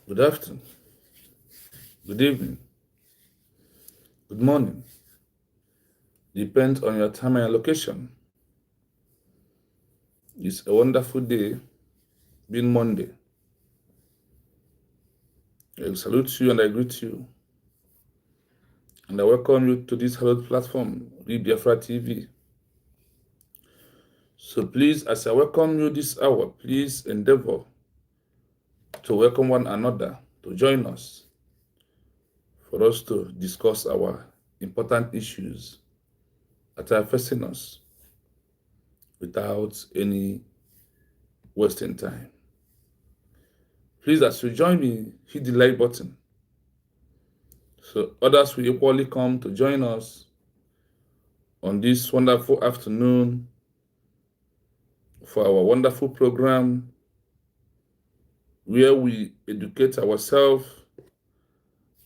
Good afternoon, good evening, good morning. Depends on your time and your location. It's a wonderful day, being Monday. I salute you and I greet you. And I welcome you to this hallowed platform, Read Biafra TV. So please, as I welcome you this hour, please endeavor to welcome one another to join us for us to discuss our important issues that are facing us without any wasting time. Please, as you join me, hit the like button so others will equally come to join us on this wonderful afternoon for our wonderful program where we educate ourselves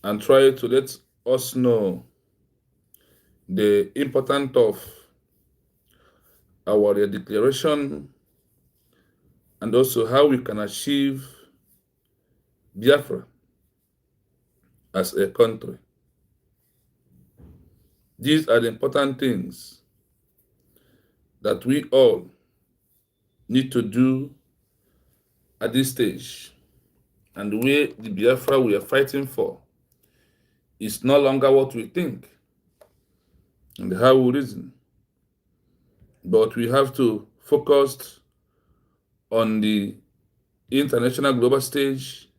and try to let us know the importance of our declaration and also how we can achieve Biafra as a country. These are the important things that we all need to do at this stage. And the way the Biafra we are fighting for is no longer what we think and how we reason. But we have to focus on the international global stage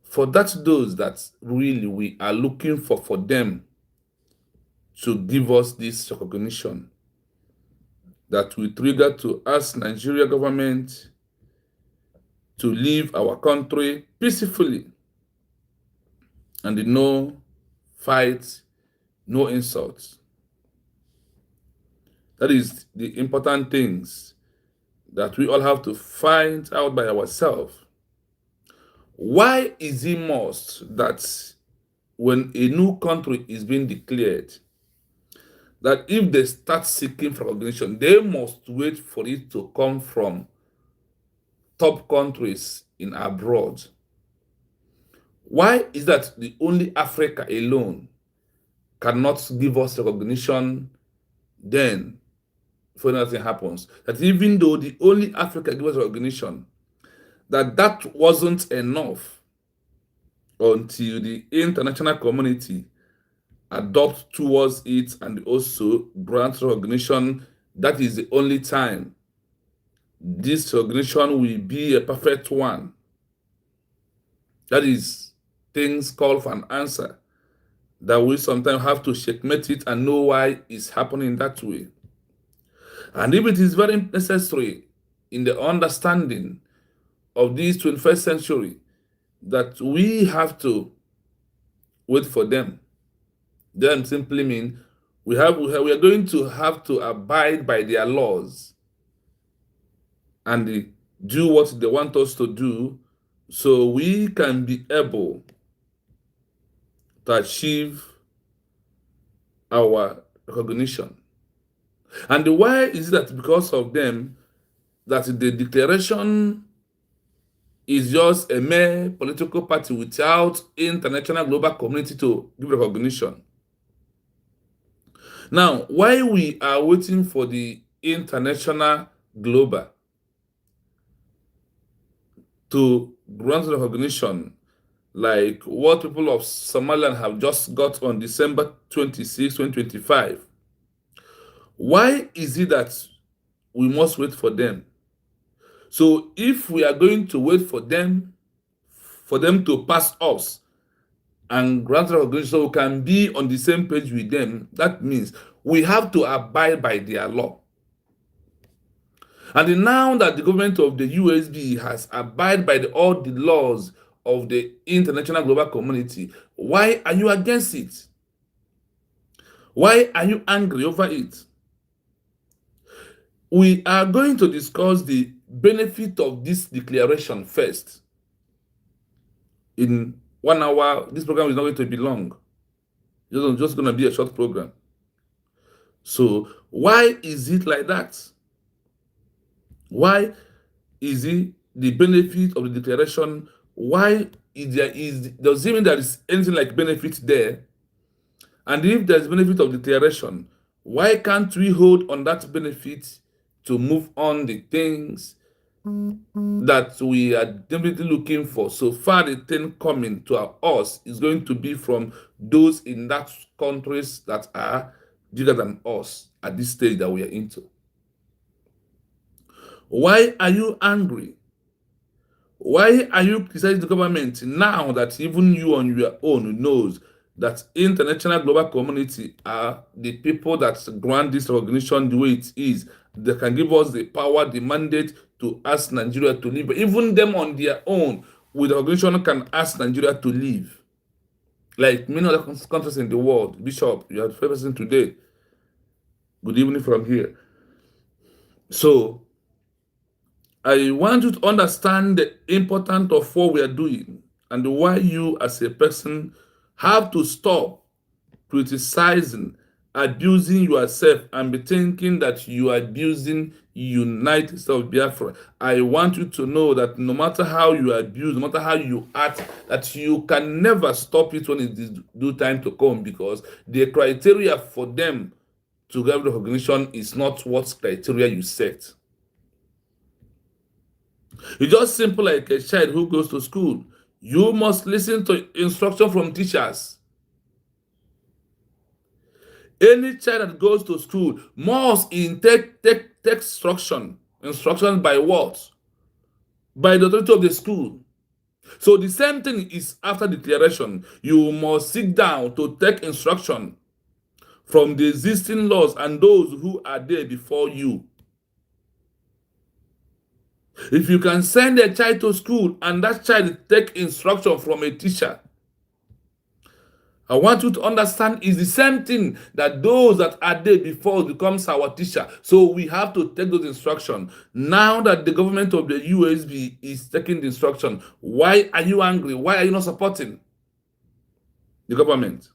for those that really we are looking for them to give us this recognition that we trigger to ask Nigeria government to leave our country peacefully and no fight, no insults. That is the important things that we all have to find out by ourselves. Why is it must that when a new country is being declared, that if they start seeking for recognition, they must wait for it to come from top countries in abroad? Why is that the only Africa alone cannot give us recognition then before nothing happens? That even though the only Africa gives us recognition, that wasn't enough until the international community adopt towards it and also grant recognition. That is the only time this recognition will be a perfect one. That is things call for an answer that we sometimes have to checkmate it and know why it's happening that way. And if it is very necessary in the understanding of this 21st century that we have to wait for them, then simply mean we are going to have to abide by their laws and do what they want us to do so we can be able to achieve our recognition. And why is it that because of them that the declaration is just a mere political party without international global community to give recognition? Now, why we are waiting for the international global to grant recognition, like what people of Somaliland have just got on December 26, 2025, why is it that we must wait for them? So if we are going to wait for them to pass us and grant recognition so we can be on the same page with them, that means we have to abide by their law. And now that the government of the USB has abided by all the laws of the international global community, why are you against it? Why are you angry over it? We are going to discuss the benefit of this declaration first. In 1 hour, this program is not going to be long. It's just going to be a short program. So why is it like that? Why is it the benefit of the declaration why does it mean there is anything like benefit there? And if there's benefit of declaration, why can't we hold on that benefit to move on the things that we are definitely looking for? So far, the thing coming to us is going to be from those in that countries that are bigger than us at this stage that we are into. Why are you angry? Why are you criticizing the government now that even you on your own knows that international global community are the people that grant this recognition the way it is? They can give us the power, the mandate to ask Nigeria to leave. Even them on their own, with recognition, can ask Nigeria to leave. Like many other countries in the world. Bishop, you are the first person today. Good evening from here. So, I want you to understand the importance of what we are doing and why you as a person have to stop criticizing, abusing yourself, and be thinking that you are abusing United States of Biafra. I want you to know that no matter how you abuse, no matter how you act, that you can never stop it when it is due time to come, because the criteria for them to get recognition is not what criteria you set. It's just simple like a child who goes to school. You must listen to instruction from teachers. Any child that goes to school must take instruction. Instruction by what? By the authority of the school. So the same thing is after declaration. You must sit down to take instruction from the existing laws and those who are there before you. If you can send a child to school and that child take instruction from a teacher, I want you to understand is the same thing that those that are there before becomes our teacher. So we have to take those instructions. Now that the government of the USB is taking the instruction, why are you angry? Why are you not supporting the government?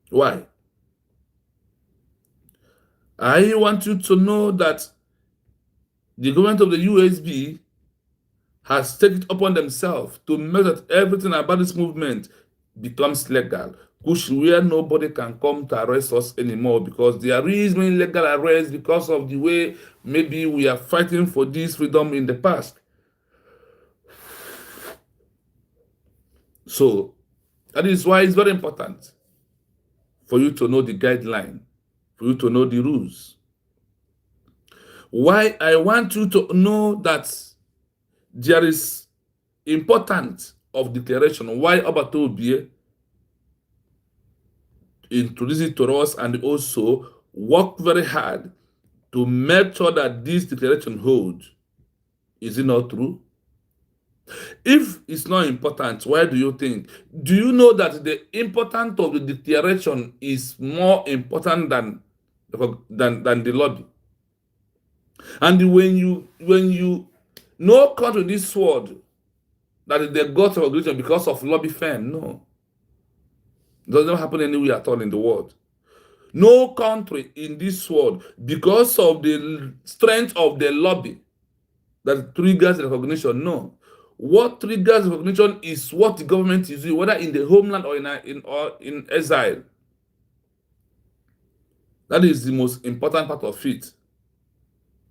Why? I want you to know that the government of the USB has taken it upon themselves to make that everything about this movement becomes legal, where nobody can come to arrest us anymore, because there is many legal arrests because of the way maybe we are fighting for this freedom in the past. So that is why it's very important for you to know the guideline, for you to know the rules. Why I want you to know that there is importance of declaration. Why Obatobie introduce it to us and also work very hard to make sure that this declaration holds. Is it not true? If it's not important, why do you think? Do you know that the importance of the declaration is more important than the lobby? And when you no country in this world that they got recognition because of lobby firm, no. It doesn't happen anywhere at all in the world. No country in this world, because of the strength of the lobby, that triggers recognition. No. What triggers recognition is what the government is doing, whether in the homeland or in exile. That is the most important part of it.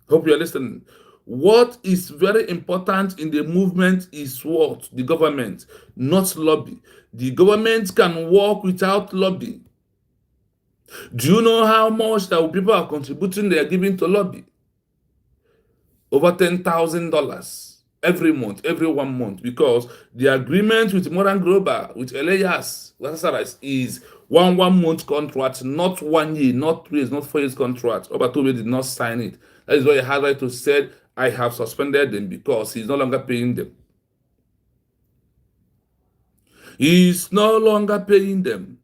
Hope you are listening. What is very important in the movement is what? The government, not lobby. The government can work without lobby. Do you know how much that people are contributing, they are giving to lobby? Over $10,000 every month, every 1 month, because the agreement with Modern Global, with Elias is one month contract, not 1 year, not 3 years, not 4 years contract. Obatobe did not sign it. That is why he had right to say, I have suspended them, because he's no longer paying them. He's no longer paying them.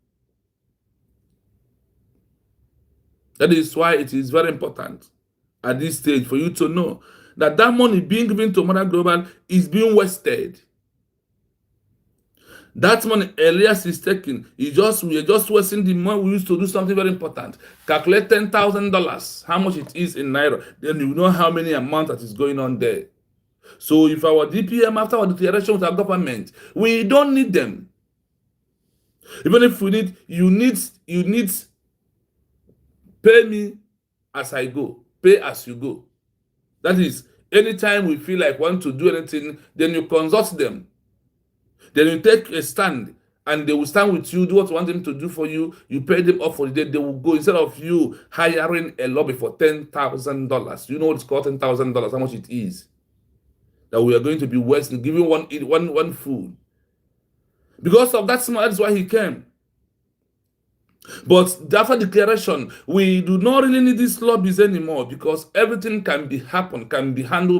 That is why it is very important at this stage for you to know that that money being given to Modern Global is being wasted. That money Elias is taking, we are just wasting the money we used to do something very important. Calculate $10,000, how much it is in Naira, then you know how many amount that is going on there. So if our DPM, after our declaration with our government, we don't need them. Even if we need, you need pay me as I go, pay as you go. That is, anytime we feel like want to do anything, then you consult them. Then you take a stand, and they will stand with you, do what you want them to do for you. You pay them off for the day. They will go, instead of you hiring a lobby for $10,000. You know what it's called, $10,000, how much it is? That we are going to be wasting, giving one food. Because of that, that's why he came. But after declaration, we do not really need these lobbies anymore, because everything can be handled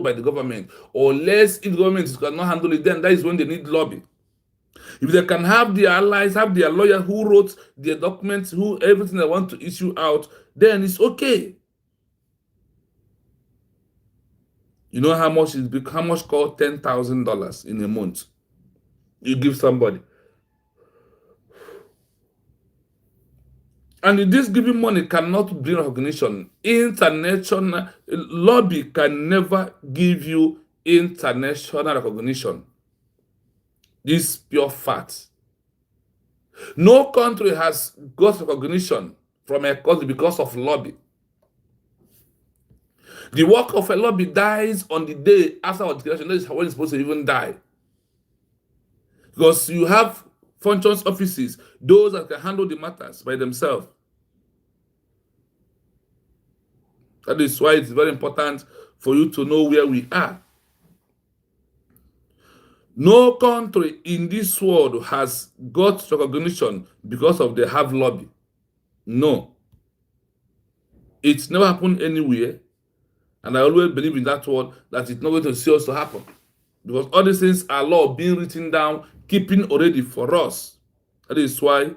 by the government. Or less, if the government cannot handle it, then that is when they need lobby. If they can have their allies, have their lawyer who wrote their documents, who everything they want to issue out, then it's okay. You know how much called $10,000 in a month? You give somebody. And this giving money cannot bring recognition. International lobby can never give you international recognition. This is pure fact. No country has got recognition from a country because of lobby. The work of a lobby dies on the day after our declaration. That is when it's supposed to even die. Because you have functions offices, those that can handle the matters by themselves. That is why it's very important for you to know where we are. No country in this world has got recognition because of they have lobby. No. It's never happened anywhere. And I always believe in that word, that it's not going to see us to happen. Because all these things are law being written down, keeping already for us. That is why,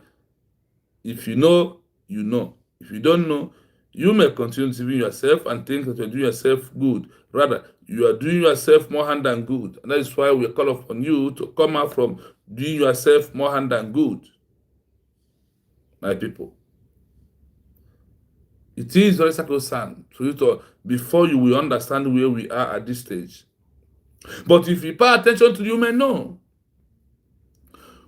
if you know, you know. If you don't know, you may continue deceiving yourself and think that you're doing yourself good. Rather, you are doing yourself more harm than good. And that is why we call upon you to come out from doing yourself more harm than good. My people. It is very sacrosanct for you to, before you will understand where we are at this stage. But if you pay attention to, you may know.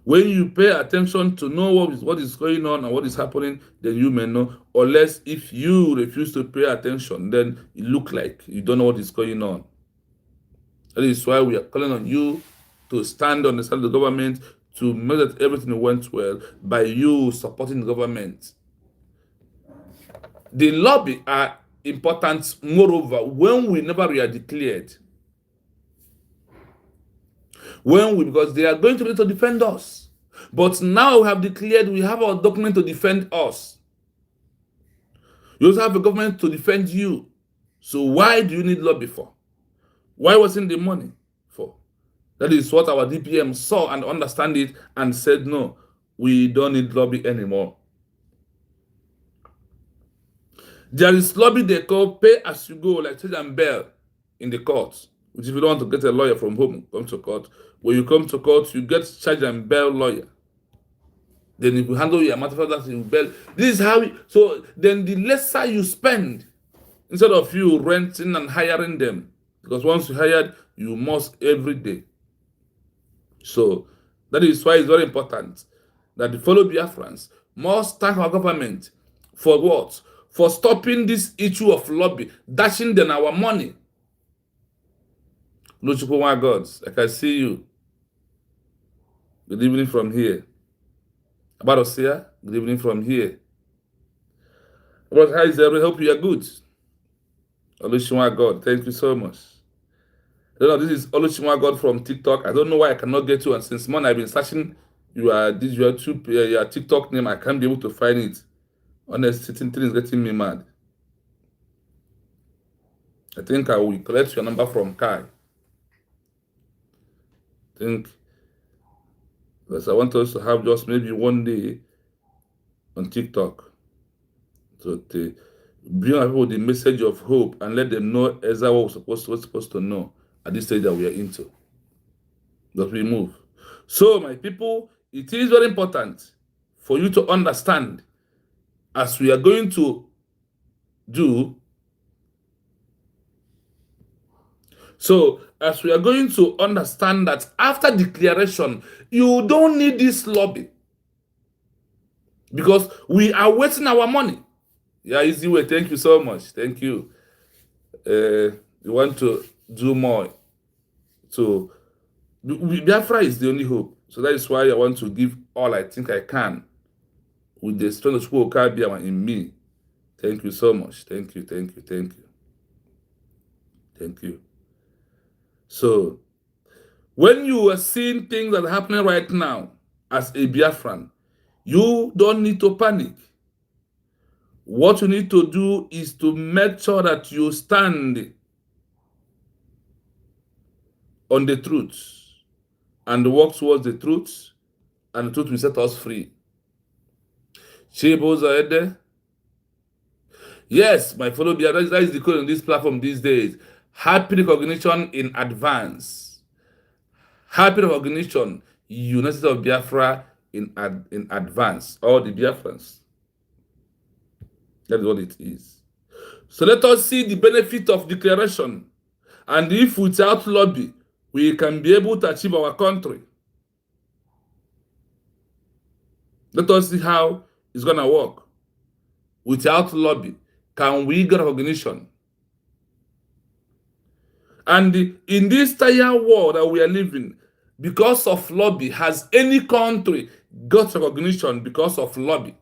When you pay attention to know what is going on and what is happening, then you may know. Unless if you refuse to pay attention, then it looks like you don't know what is going on. That is why we are calling on you to stand on the side of the government, to make that everything went well by you supporting the government. The lobby are important, moreover, when we never were declared. Because they are going to be to defend us. But now we have declared, we have our document to defend us. You also have a government to defend you. So why do you need lobby for? Why wasn't the money for? That is what our DPM saw and understand it and said, no, we don't need lobby anymore. There is lobby they call pay as you go, like charge and bail in the courts. Which if you don't want to get a lawyer from home, come to court. When you come to court, you get charge and bail lawyer. Then if you handle your matter for that, you bail. This is how so then the lesser you spend, instead of you renting and hiring them. Because once you hired, you must every day. So that is why it's very important that the fellow Biafrans must thank our government for what? For stopping this issue of lobby, dashing them our money. Luchukwu, my gods, I can see you. Good evening from here. Abarosia, good evening from here. But hi, Zebra, hope you are good. Olushima God, thank you so much. I don't know, this is Olushima God from TikTok. I don't know why I cannot get you, and since morning I've been searching your TikTok name. I can't be able to find it. Honestly, thing is getting me mad. I think I will collect your number from Kai. I think because I want us to have just maybe one day on TikTok to bring people the message of hope and let them know exactly what we're supposed to know at this stage that we are into. That we move. So, my people, it is very important for you to understand, as we are going to do, So, as we are going to understand that after declaration, you don't need this lobby because we are wasting our money. Yeah, easy way. Thank you so much. Thank you. You want to do more. So, Biafra is the only hope. So that is why I want to give all I think I can with the strength of Chukwuka in me. Thank you so much. Thank you, thank you, thank you. Thank you. So, when you are seeing things that are happening right now as a Biafran, you don't need to panic. What you need to do is to make sure that you stand on the truth and work towards the truth, and the truth will set us free. Yes, my fellow Biafran, that is the code on this platform these days. Happy recognition in advance. Happy recognition, University of Biafra in advance. All the Biafrans. That's what it is. So let us see the benefit of declaration. And if without lobby, we can be able to achieve our country. Let us see how it's going to work. Without lobby, can we get recognition? And in this entire world that we are living, because of lobby, has any country got recognition because of lobby?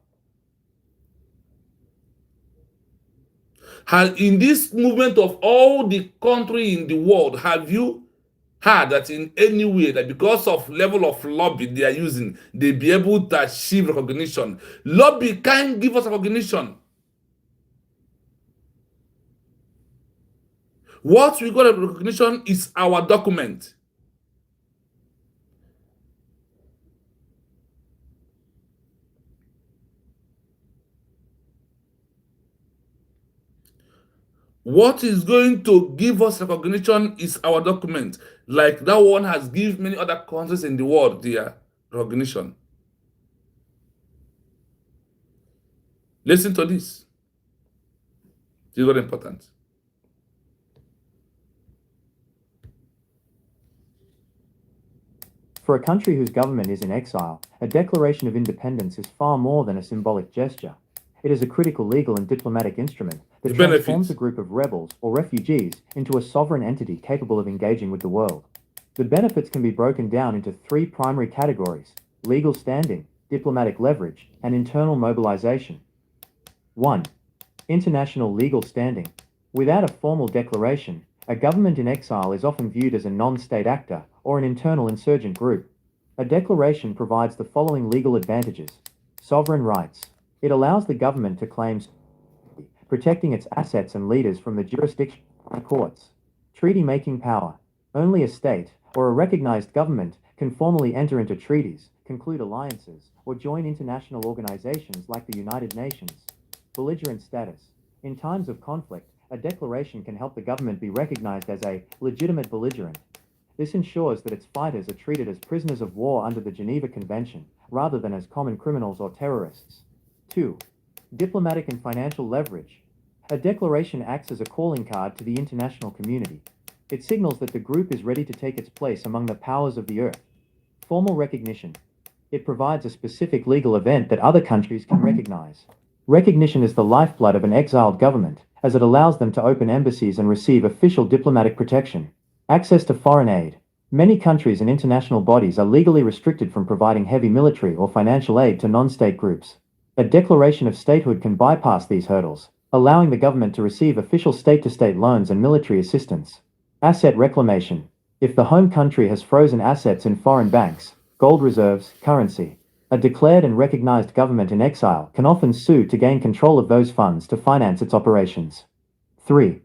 In this movement of all the country in the world, have you heard that in any way that because of level of lobby they are using, they be able to achieve recognition? Lobby can't give us recognition. What we got a recognition is our document. What is going to give us recognition is our document. Like that one has given many other countries in the world their recognition. Listen to this. It's very important. For a country whose government is in exile, a declaration of independence is far more than a symbolic gesture. It is a critical legal and diplomatic instrument that transforms a group of rebels or refugees into a sovereign entity capable of engaging with the world. The benefits can be broken down into three primary categories: legal standing, diplomatic leverage, and internal mobilization. 1. International legal standing. Without a formal declaration, a government in exile is often viewed as a non-state actor or an internal insurgent group. A declaration provides the following legal advantages. Sovereign rights. It allows the government to claim protecting its assets and leaders from the jurisdiction of courts. Treaty-making power. Only a state or a recognized government can formally enter into treaties, conclude alliances, or join international organizations like the United Nations. Belligerent status. In times of conflict, a declaration can help the government be recognized as a legitimate belligerent. This ensures that its fighters are treated as prisoners of war under the Geneva Convention, rather than as common criminals or terrorists. 2. Diplomatic and financial leverage. A declaration acts as a calling card to the international community. It signals that the group is ready to take its place among the powers of the earth. Formal recognition. It provides a specific legal event that other countries can recognize. Recognition is the lifeblood of an exiled government, as it allows them to open embassies and receive official diplomatic protection. Access to foreign aid. Many countries and international bodies are legally restricted from providing heavy military or financial aid to non-state groups. A declaration of statehood can bypass these hurdles, allowing the government to receive official state-to-state loans and military assistance. Asset reclamation. If the home country has frozen assets in foreign banks, gold reserves, currency, a declared and recognized government in exile can often sue to gain control of those funds to finance its operations. 3.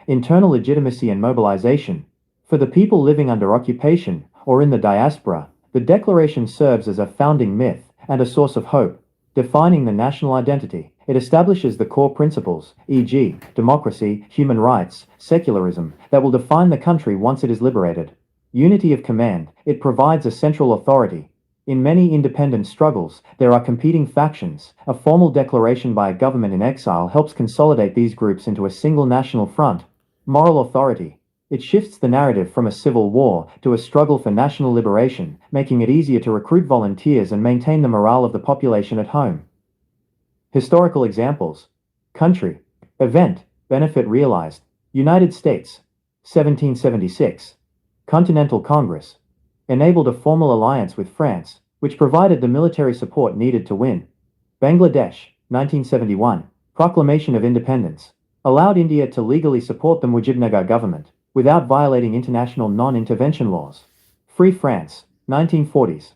Internal legitimacy and mobilization. For the people living under occupation or in the diaspora, the declaration serves as a founding myth and a source of hope. Defining the national identity, it establishes the core principles, e.g., democracy, human rights, secularism, that will define the country once it is liberated. Unity of command. It provides a central authority. In many independent struggles, there are competing factions. A formal declaration by a government in exile helps consolidate these groups into a single national front. Moral authority. It shifts the narrative from a civil war to a struggle for national liberation, making it easier to recruit volunteers and maintain the morale of the population at home. Historical examples: country, event, benefit realized, United States, 1776. Continental Congress enabled a formal alliance with France, which provided the military support needed to win. Bangladesh, 1971. Proclamation of Independence allowed India to legally support the Mujibnagar government without violating international non-intervention laws. Free France, 1940s.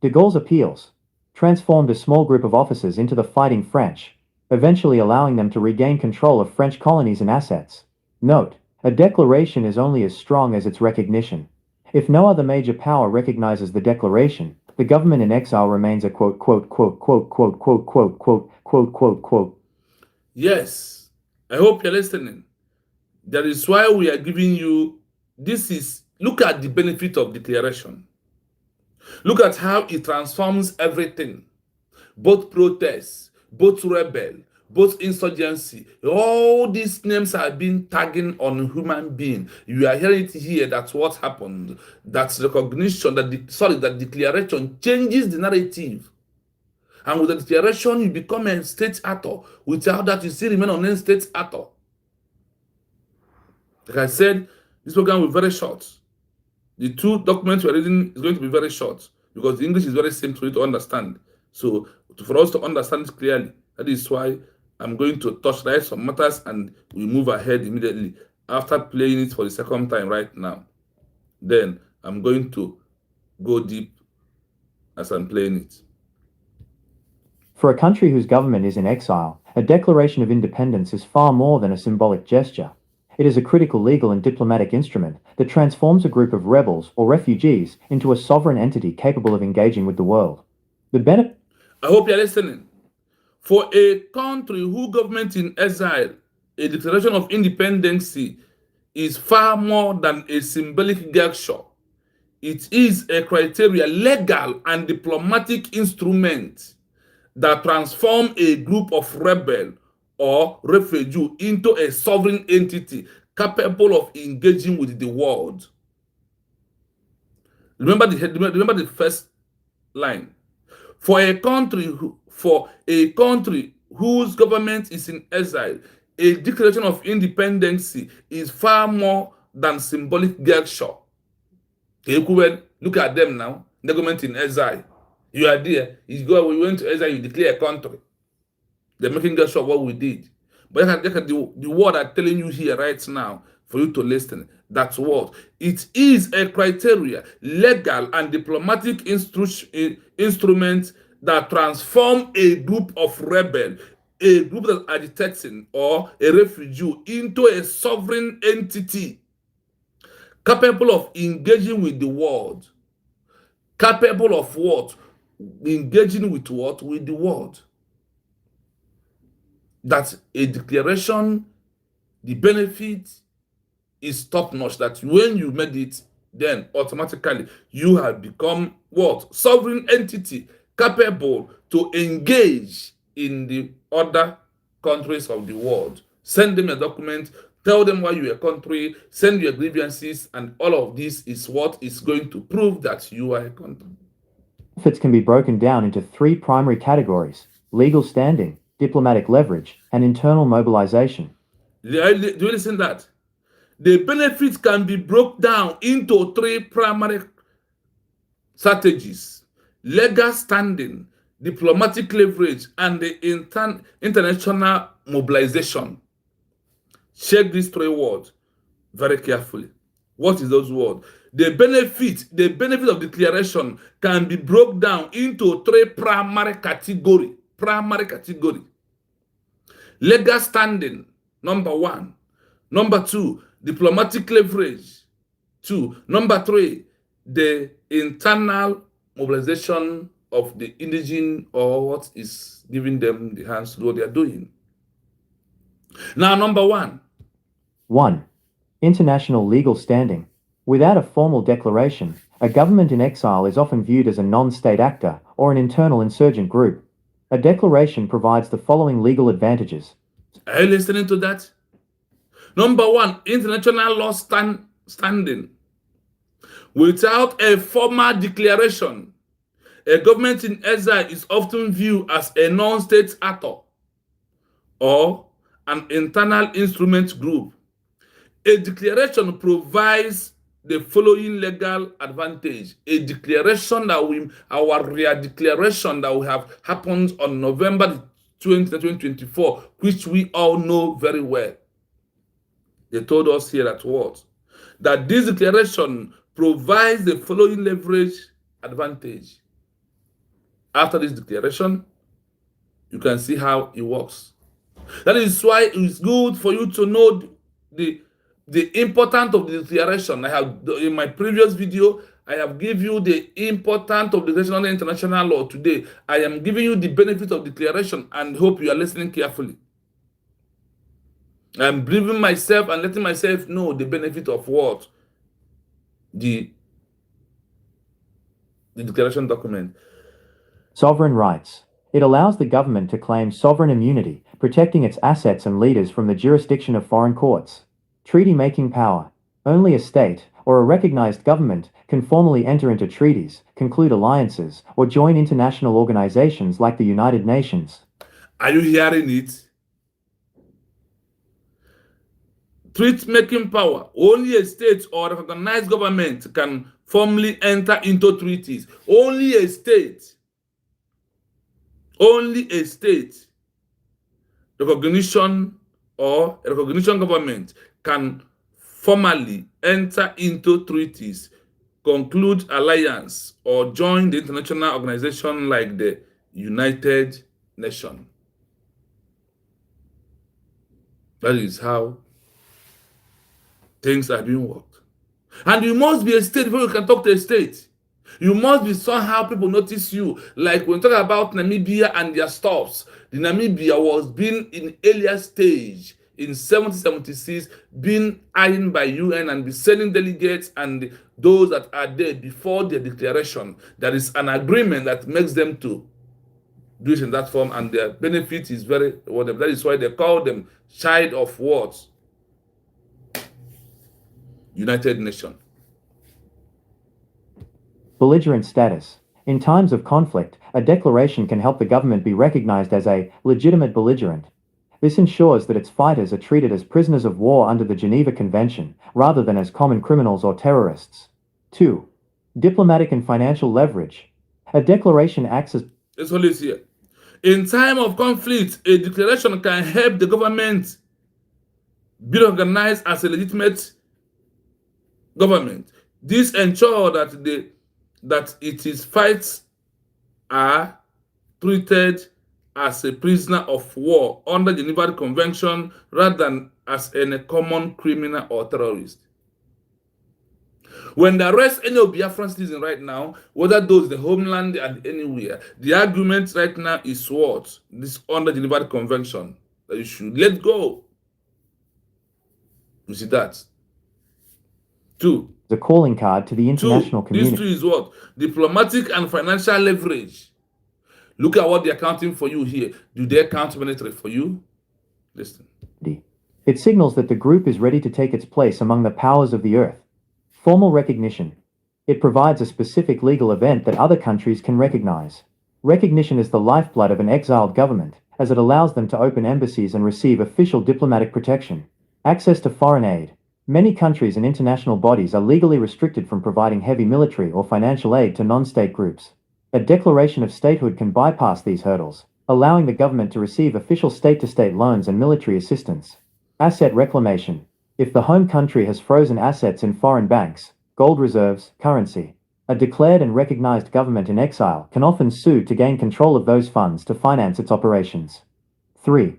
De Gaulle's appeals transformed a small group of officers into the fighting French, eventually allowing them to regain control of French colonies and assets. Note: a declaration is only as strong as its recognition. If no other major power recognizes the declaration, the government in exile remains a quote, quote, quote, quote, quote, quote, quote, quote, quote, quote, quote. Yes, I hope you're listening. That is why we are giving you look at the benefit of declaration. Look at how it transforms everything. Both protests, both rebel, both insurgency. All these names have been tagging on human being. You are hearing it here. That's what happened. That's recognition that that declaration changes the narrative. And with the declaration, you become a state actor. Without that, you still remain an unnamed state actor. Like I said, this program will be very short. The two documents we're reading is going to be very short because the English is very simple for you to understand. So for us to understand it clearly, that is why I'm going to touch some matters and we move ahead immediately after playing it for the second time right now. Then I'm going to go deep as I'm playing it. For a country whose government is in exile, a declaration of independence is far more than a symbolic gesture. It is a critical legal and diplomatic instrument that transforms a group of rebels or refugees into a sovereign entity capable of engaging with the world. I hope you're listening. For a country whose government in exile, a declaration of independence is far more than a symbolic gesture. It is a criteria, legal and diplomatic instrument that transform a group of rebel or refugee into a sovereign entity capable of engaging with the world. Remember the first line. For a country whose government is in exile, a declaration of independence is far more than symbolic gesture. Look at them now. The government in exile. You are there. We went to exile, you declare a country. They're making gesture of what we did. But look at the word I'm telling you here right now for you to listen. That's what. It is a criteria, legal and diplomatic instrument that transform a group of rebels, a group that agitating or a refugee into a sovereign entity capable of engaging with the world. Capable of what? Engaging with what? With the world. That a declaration, the benefit is top-notch. That when you made it, then automatically you have become what? Sovereign entity capable to engage in the other countries of the world. Send them a document, tell them why you're a country, send your grievances, and all of this is what is going to prove that you are a country. Benefits can be broken down into three primary categories: legal standing, diplomatic leverage, and internal mobilization. Do you listen to that? The benefits can be broken down into three primary strategies: legal standing, diplomatic leverage, and the international mobilization. Check these three words very carefully. What is those words? The benefit of declaration can be broken down into three primary categories. Legal standing, number one. Number two, diplomatic leverage. Two. Number three, the internal mobilization of the indigenous or what is giving them the hands to do what they are doing. Now, number one. 1. International legal standing. Without a formal declaration, a government in exile is often viewed as a non-state actor or an internal insurgent group. A declaration provides the following legal advantages. Are you listening to that? Number one, international law standing. Without a formal declaration, a government in exile is often viewed as a non-state actor or an internal instrument group. A declaration provides the following legal advantage. A declaration that our real declaration that we have happened on November 20, 2024, which we all know very well. They told us here at what? That this declaration provides the following leverage advantage. After this declaration, you can see how it works. That is why it's good for you to know the importance of the declaration. I have, in my previous video, I have given you the importance of declaration under international law. Today, I am giving you the benefit of declaration and hope you are listening carefully. I'm briefing myself and letting myself know the benefit of what? The declaration document. Sovereign rights. It allows the government to claim sovereign immunity, protecting its assets and leaders from the jurisdiction of foreign courts. Treaty-making power. Only a state, or a recognized government, can formally enter into treaties, conclude alliances, or join international organizations like the United Nations. Are you hearing it? Treaty-making power. Only a state or recognized government can formally enter into treaties. Only a state recognition or a recognition government can formally enter into treaties, conclude alliance, or join the international organization like the United Nations. That is how things are being worked. And you must be a state before you can talk to a state. You must be somehow people notice you. Like when we talk about Namibia and their stops, the Namibia was being in earlier stage in 1776, being ironed by UN and be sending delegates and those that are there before their declaration. There is an agreement that makes them to do it in that form, and their benefit is very whatever. That is why they call them child of what? United Nations. Belligerent status. In times of conflict, a declaration can help the government be recognized as a legitimate belligerent. This ensures that its fighters are treated as prisoners of war under the Geneva Convention, rather than as common criminals or terrorists. 2. Diplomatic and financial leverage. A declaration acts as... Let's hold this here. In time of conflict, a declaration can help the government be recognized as a legitimate government. This ensures that its fights are treated as a prisoner of war under the Geneva Convention rather than as a common criminal or terrorist. When they arrest any of Biafran citizens right now, whether those in the homeland and anywhere, the argument right now is what? This under the Geneva Convention, that you should let go. You see that? 2. The calling card to the international community. This 2 is what? Diplomatic and financial leverage. Look at what they're counting for you here. Do they count military for you? Listen. It signals that the group is ready to take its place among the powers of the earth. Formal recognition. It provides a specific legal event that other countries can recognize. Recognition is the lifeblood of an exiled government, as it allows them to open embassies and receive official diplomatic protection. Access to foreign aid. Many countries and international bodies are legally restricted from providing heavy military or financial aid to non-state groups. A declaration of statehood can bypass these hurdles, allowing the government to receive official state-to-state loans and military assistance. Asset reclamation. If the home country has frozen assets in foreign banks, gold reserves, currency, a declared and recognized government in exile can often sue to gain control of those funds to finance its operations. 3.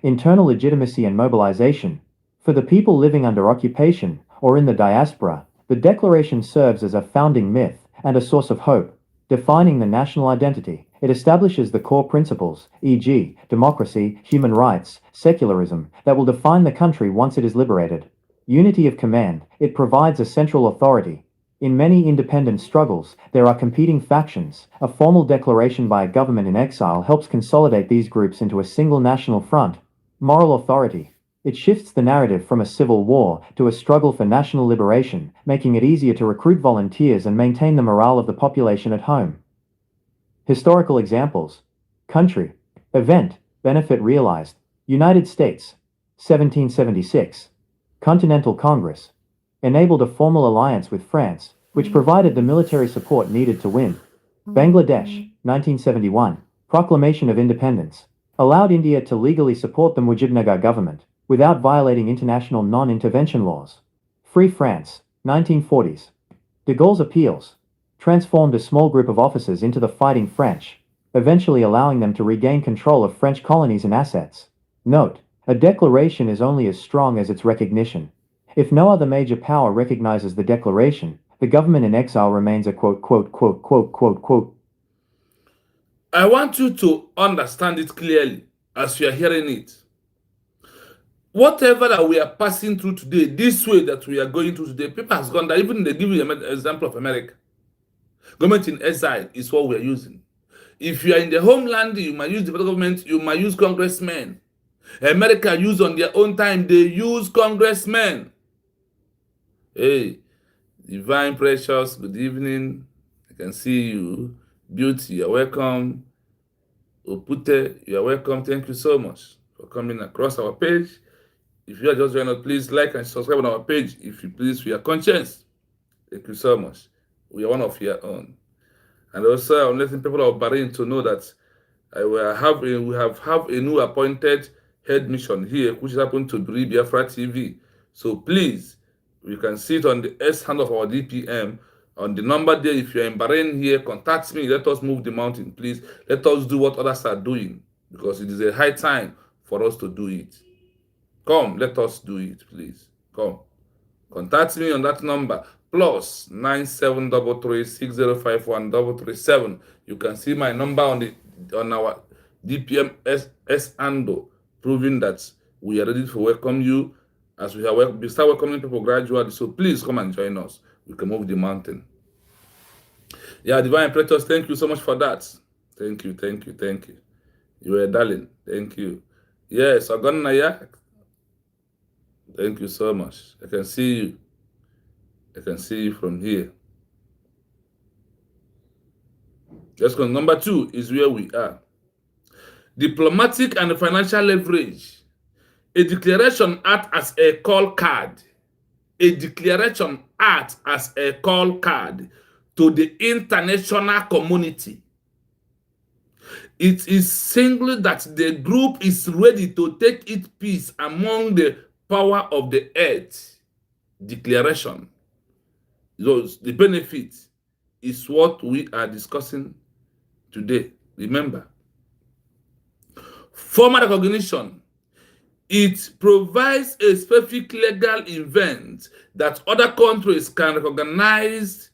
Internal legitimacy and mobilization. For the people living under occupation or in the diaspora, the declaration serves as a founding myth and a source of hope. Defining the national identity, it establishes the core principles, e.g., democracy, human rights, secularism, that will define the country once it is liberated. Unity of command. It provides a central authority. In many independent struggles, there are competing factions. A formal declaration by a government in exile helps consolidate these groups into a single national front. Moral authority. It shifts the narrative from a civil war to a struggle for national liberation, making it easier to recruit volunteers and maintain the morale of the population at home. Historical examples. Country. Event. Benefit realized. United States. 1776. Continental Congress. Enabled a formal alliance with France, which provided the military support needed to win. Bangladesh. 1971. Proclamation of Independence. Allowed India to legally support the Mujibnagar government, without violating international non-intervention laws. Free France. 1940s. De Gaulle's appeals. Transformed a small group of officers into the fighting French, eventually allowing them to regain control of French colonies and assets. Note, a declaration is only as strong as its recognition. If no other major power recognizes the declaration, the government in exile remains a quote, quote, quote, quote, quote, quote. I want you to understand it clearly as you are hearing it. Whatever that we are passing through today, this way that we are going through today, people has gone there. Even they give you an example of America. Government in exile is what we are using. If you are in the homeland, you might use the federal government, you might use congressmen. America use on their own time, they use congressmen. Hey, Divine Precious, good evening. I can see you. Beauty, you're welcome. Opute, you're welcome. Thank you so much for coming across our page. If you are just joining us, please like and subscribe on our page. If you please, for your conscience. Thank you so much. We are one of your own. And also, I'm letting people of Bahrain to know that we have a new appointed head mission here, which happened to be Biafra TV. So please, you can see it on the S hand of our DPM. On the number there, if you're in Bahrain here, contact me. Let us move the mountain, please. Let us do what others are doing, because it is a high time for us to do it. Come, let us do it, please. Come. Contact me on that number, plus 9733605137. You can see my number on our DPM S handle, proving that we are ready to welcome you as we start welcoming people gradually. So please come and join us. We can move the mountain. Yeah, Divine Pretos, thank you so much for that. Thank you. You were a darling. Thank you. Yes, Ogonaya. Thank you so much. I can see you. I can see you from here. Let's go. Number 2 is where we are. Diplomatic and financial leverage. A declaration acts as a call card. A declaration acts as a call card to the international community. It is simply that the group is ready to take its piece among the power of the earth. Declaration. The benefit is what we are discussing today. Remember, formal recognition. It provides a specific legal event that other countries can recognize.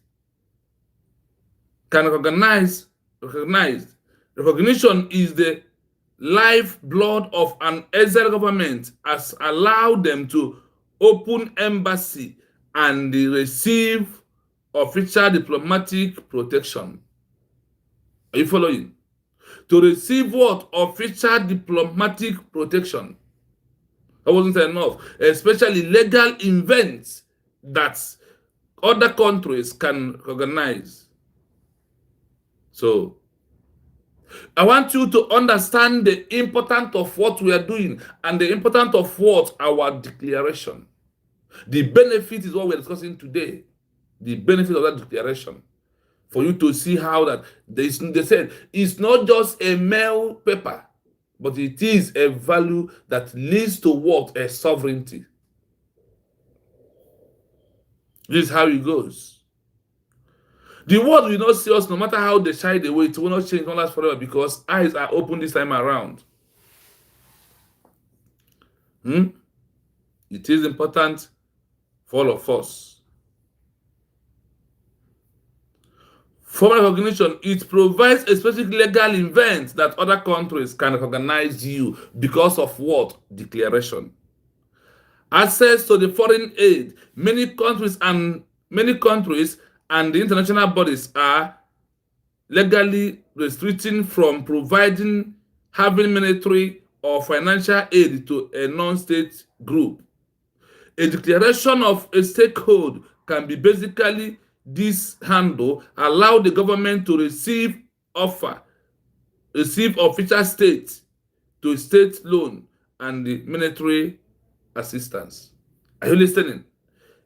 Recognition is the lifeblood of an exile government, as allowed them to open embassy and receive official diplomatic protection. Are you following? To receive what? Official diplomatic protection. That wasn't enough. Especially legal events that other countries can recognize. So, I want you to understand the importance of what we are doing and the importance of what our declaration. The benefit is what we're discussing today. The benefit of that declaration. For you to see how that they said it's not just a mail paper, but it is a value that leads to what? A sovereignty. This is how it goes. The world will not see us, no matter how they shied away. It will not change, not last forever, because eyes are open this time around. It is important for all of us. Formal recognition, it provides a specific legal event that other countries can recognize you because of what? Declaration. Access to the foreign aid. Many countries and the international bodies are legally restricting from having military or financial aid to a non-state group. A declaration of a stakehold can be basically this handle, allow the government to receive official state to state loan and the military assistance. Are you listening?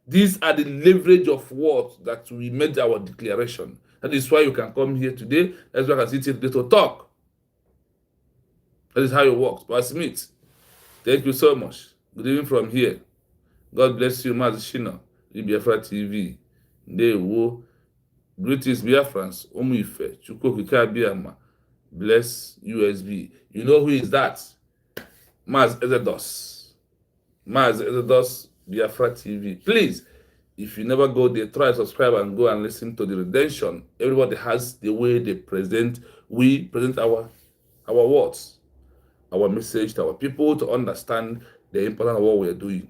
These are the leverage of words that we made our declaration. That is why you can come here today. That's why I can sit here today to talk. That is how it works. Pastor Smith, thank you so much. Good evening from here. God bless you, Mazi Shina, Biafra TV. Ndewo. Greetings, Biafrans. Omuife, Chukwokika Biama. Bless USB. You know who is that? Maz Exodus. Maz Exodus, Biafra TV. Please, if you never go there, try to subscribe and go and listen to the redemption. Everybody has the way they present. We present our words, our message to our people to understand the importance of what we are doing.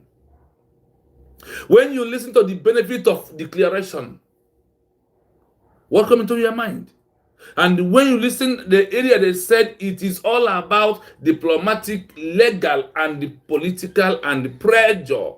When you listen to the benefit of declaration, what comes into your mind? And when you listen, the area they said it is all about diplomatic, legal, and the political and the pressure.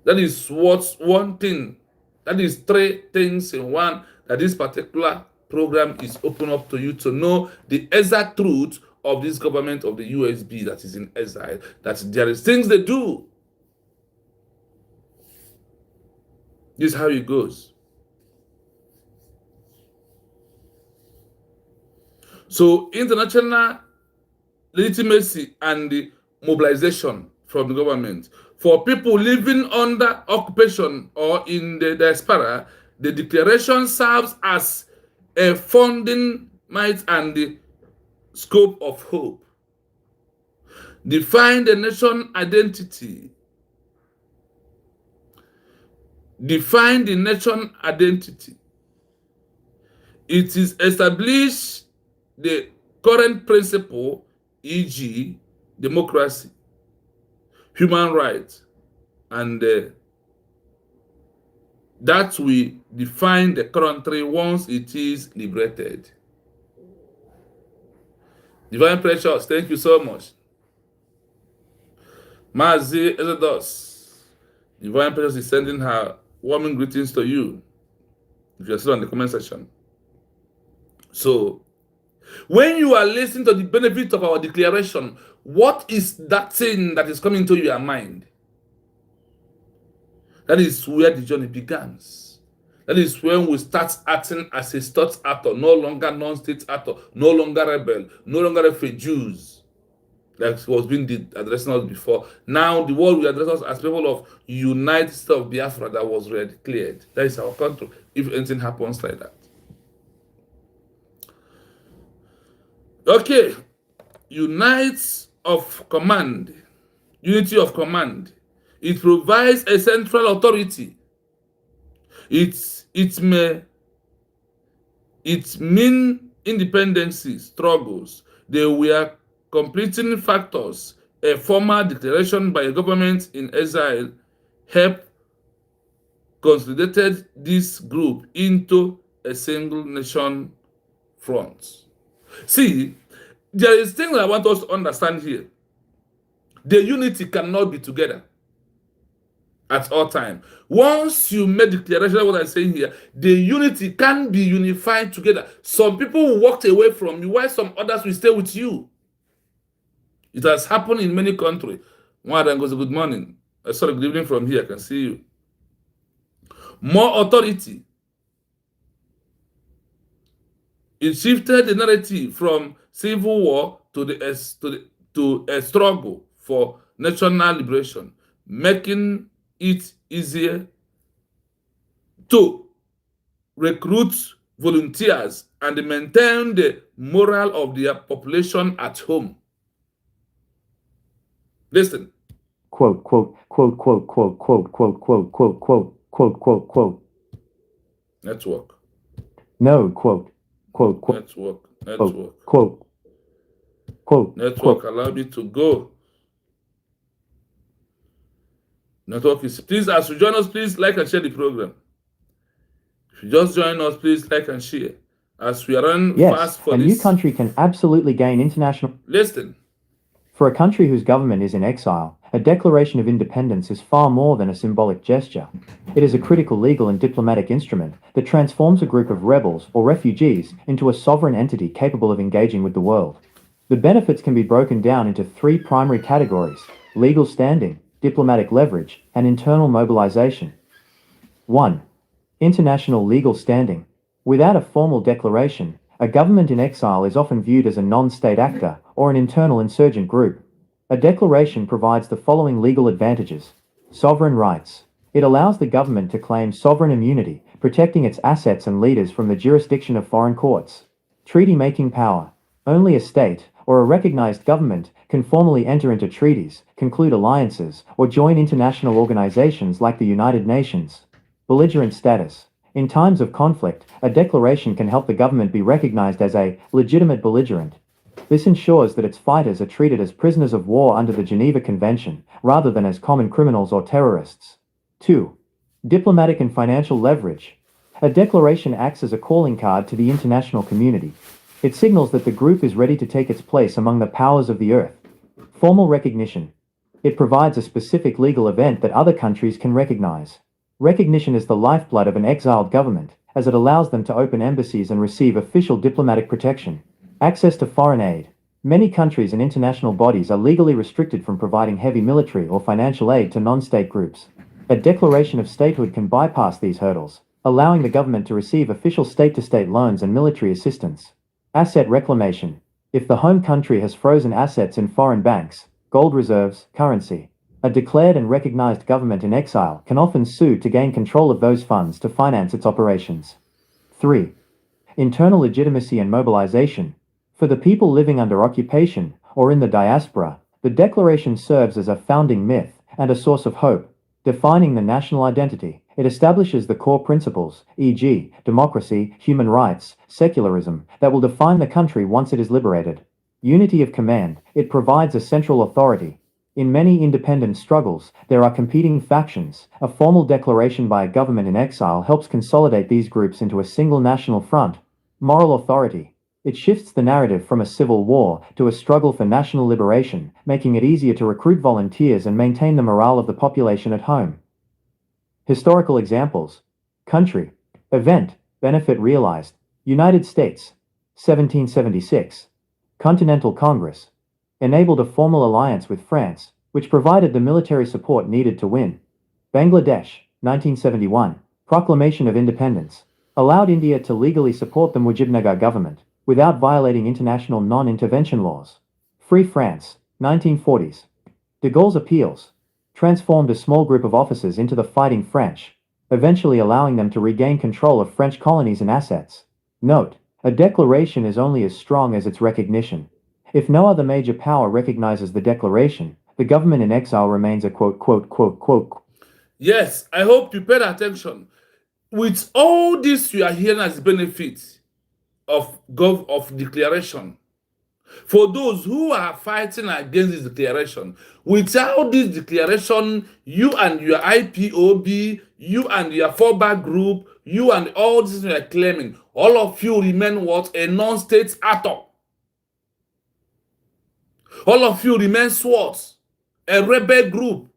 That is what's one thing. That is three things in one that this particular program is open up to you to know the exact truth of this government of the USB that is in exile. That there is things they do. This is how it goes. So international legitimacy and the mobilization from the government. For people living under occupation or in the diaspora, the declaration serves as a funding might and the scope of hope. Define the nation identity. Define the nation identity. It is established the current principle, e.g., democracy, human rights, and that we define the country once it is liberated. Divine Precious, thank you so much. Mazi Exodus, Divine Precious is sending her warming greetings to you. If you're still on the comment section. So, when you are listening to the benefit of our declaration, what is that thing that is coming to your mind? That is where the journey begins. That is when we start acting as a state actor, no longer non-state actor, no longer rebel, no longer refugees, like was being addressing us before. Now the world will address us as people of United States of Biafra that was already declared. That is our country, if anything happens like that. Okay, unity of command. It provides a central authority. It mean independency struggles. They were completing factors. A formal declaration by a government in exile helped consolidated this group into a single nation front. See, there is thing that I want us to understand here. The unity cannot be together at all time. Once you make declaration of what I'm saying here, the unity can be unified together. Some people will walk away from you, while some others will stay with you. It has happened in many countries. One of them goes, good morning. Sorry, good evening from here. I can see you. More authority. It shifted the narrative from civil war to a struggle for national liberation, making it easier to recruit volunteers and maintain the morale of their population at home. Listen. Quote, quote, quote, quote, quote, quote, quote, quote, quote, quote, quote, quote, quote. Network. No, quote, quote, quote. Network. Quote, quote. Network, allow me to go. Network is, please, as you join us, please like and share the program. If you just join us, please like and share. As we run Yes, fast for a new this, country can absolutely gain international. listen. For a country whose government is in exile, a declaration of independence is far more than a symbolic gesture. It is a critical legal and diplomatic instrument that transforms a group of rebels or refugees into a sovereign entity capable of engaging with the world. The benefits can be broken down into three primary categories: legal standing, diplomatic leverage, and internal mobilization. 1. International legal standing. Without a formal declaration, a government in exile is often viewed as a non-state actor or an internal insurgent group. A declaration provides the following legal advantages. Sovereign rights. It allows the government to claim sovereign immunity, protecting its assets and leaders from the jurisdiction of foreign courts. Treaty-making power. Only a state, or a recognized government, can formally enter into treaties, conclude alliances, or join international organizations like the United Nations. Belligerent status. In times of conflict, a declaration can help the government be recognized as a legitimate belligerent. This ensures that its fighters are treated as prisoners of war under the Geneva Convention, rather than as common criminals or terrorists. 2. Diplomatic and financial leverage. A declaration acts as a calling card to the international community. It signals that the group is ready to take its place among the powers of the earth. Formal recognition. It provides a specific legal event that other countries can recognize. Recognition is the lifeblood of an exiled government, as it allows them to open embassies and receive official diplomatic protection. Access to foreign aid. Many countries and international bodies are legally restricted from providing heavy military or financial aid to non-state groups. A declaration of statehood can bypass these hurdles, allowing the government to receive official state-to-state loans and military assistance. Asset reclamation. If the home country has frozen assets in foreign banks, gold reserves, currency, a declared and recognized government in exile can often sue to gain control of those funds to finance its operations. 3. Internal legitimacy and mobilization. For the people living under occupation or in the diaspora, the declaration serves as a founding myth and a source of hope. Defining the national identity, it establishes the core principles, e.g., democracy, human rights, secularism, that will define the country once it is liberated. Unity of command. It provides a central authority. In many independent struggles, there are competing factions. A formal declaration by a government in exile helps consolidate these groups into a single national front. Moral authority. It shifts the narrative from a civil war to a struggle for national liberation, making it easier to recruit volunteers and maintain the morale of the population at home. Historical examples. Country. Event. Benefit realized. United States. 1776. Continental Congress. Enabled a formal alliance with France, which provided the military support needed to win. Bangladesh, 1971. Proclamation of Independence. Allowed India to legally support the Mujibnagar government, without violating international non-intervention laws. Free France, 1940s. De Gaulle's appeals. Transformed a small group of officers into the fighting French, eventually allowing them to regain control of French colonies and assets. Note, a declaration is only as strong as its recognition. If no other major power recognizes the declaration, the government in exile remains a quote. Yes, I hope you paid attention. With all this you are hearing as benefits of declaration, for those who are fighting against this declaration, without this declaration, you and your IPOB, you and your fallback group, you and all this you are claiming, all of you remain what? A non-state actor. All of you remain SWAT, a rebel group.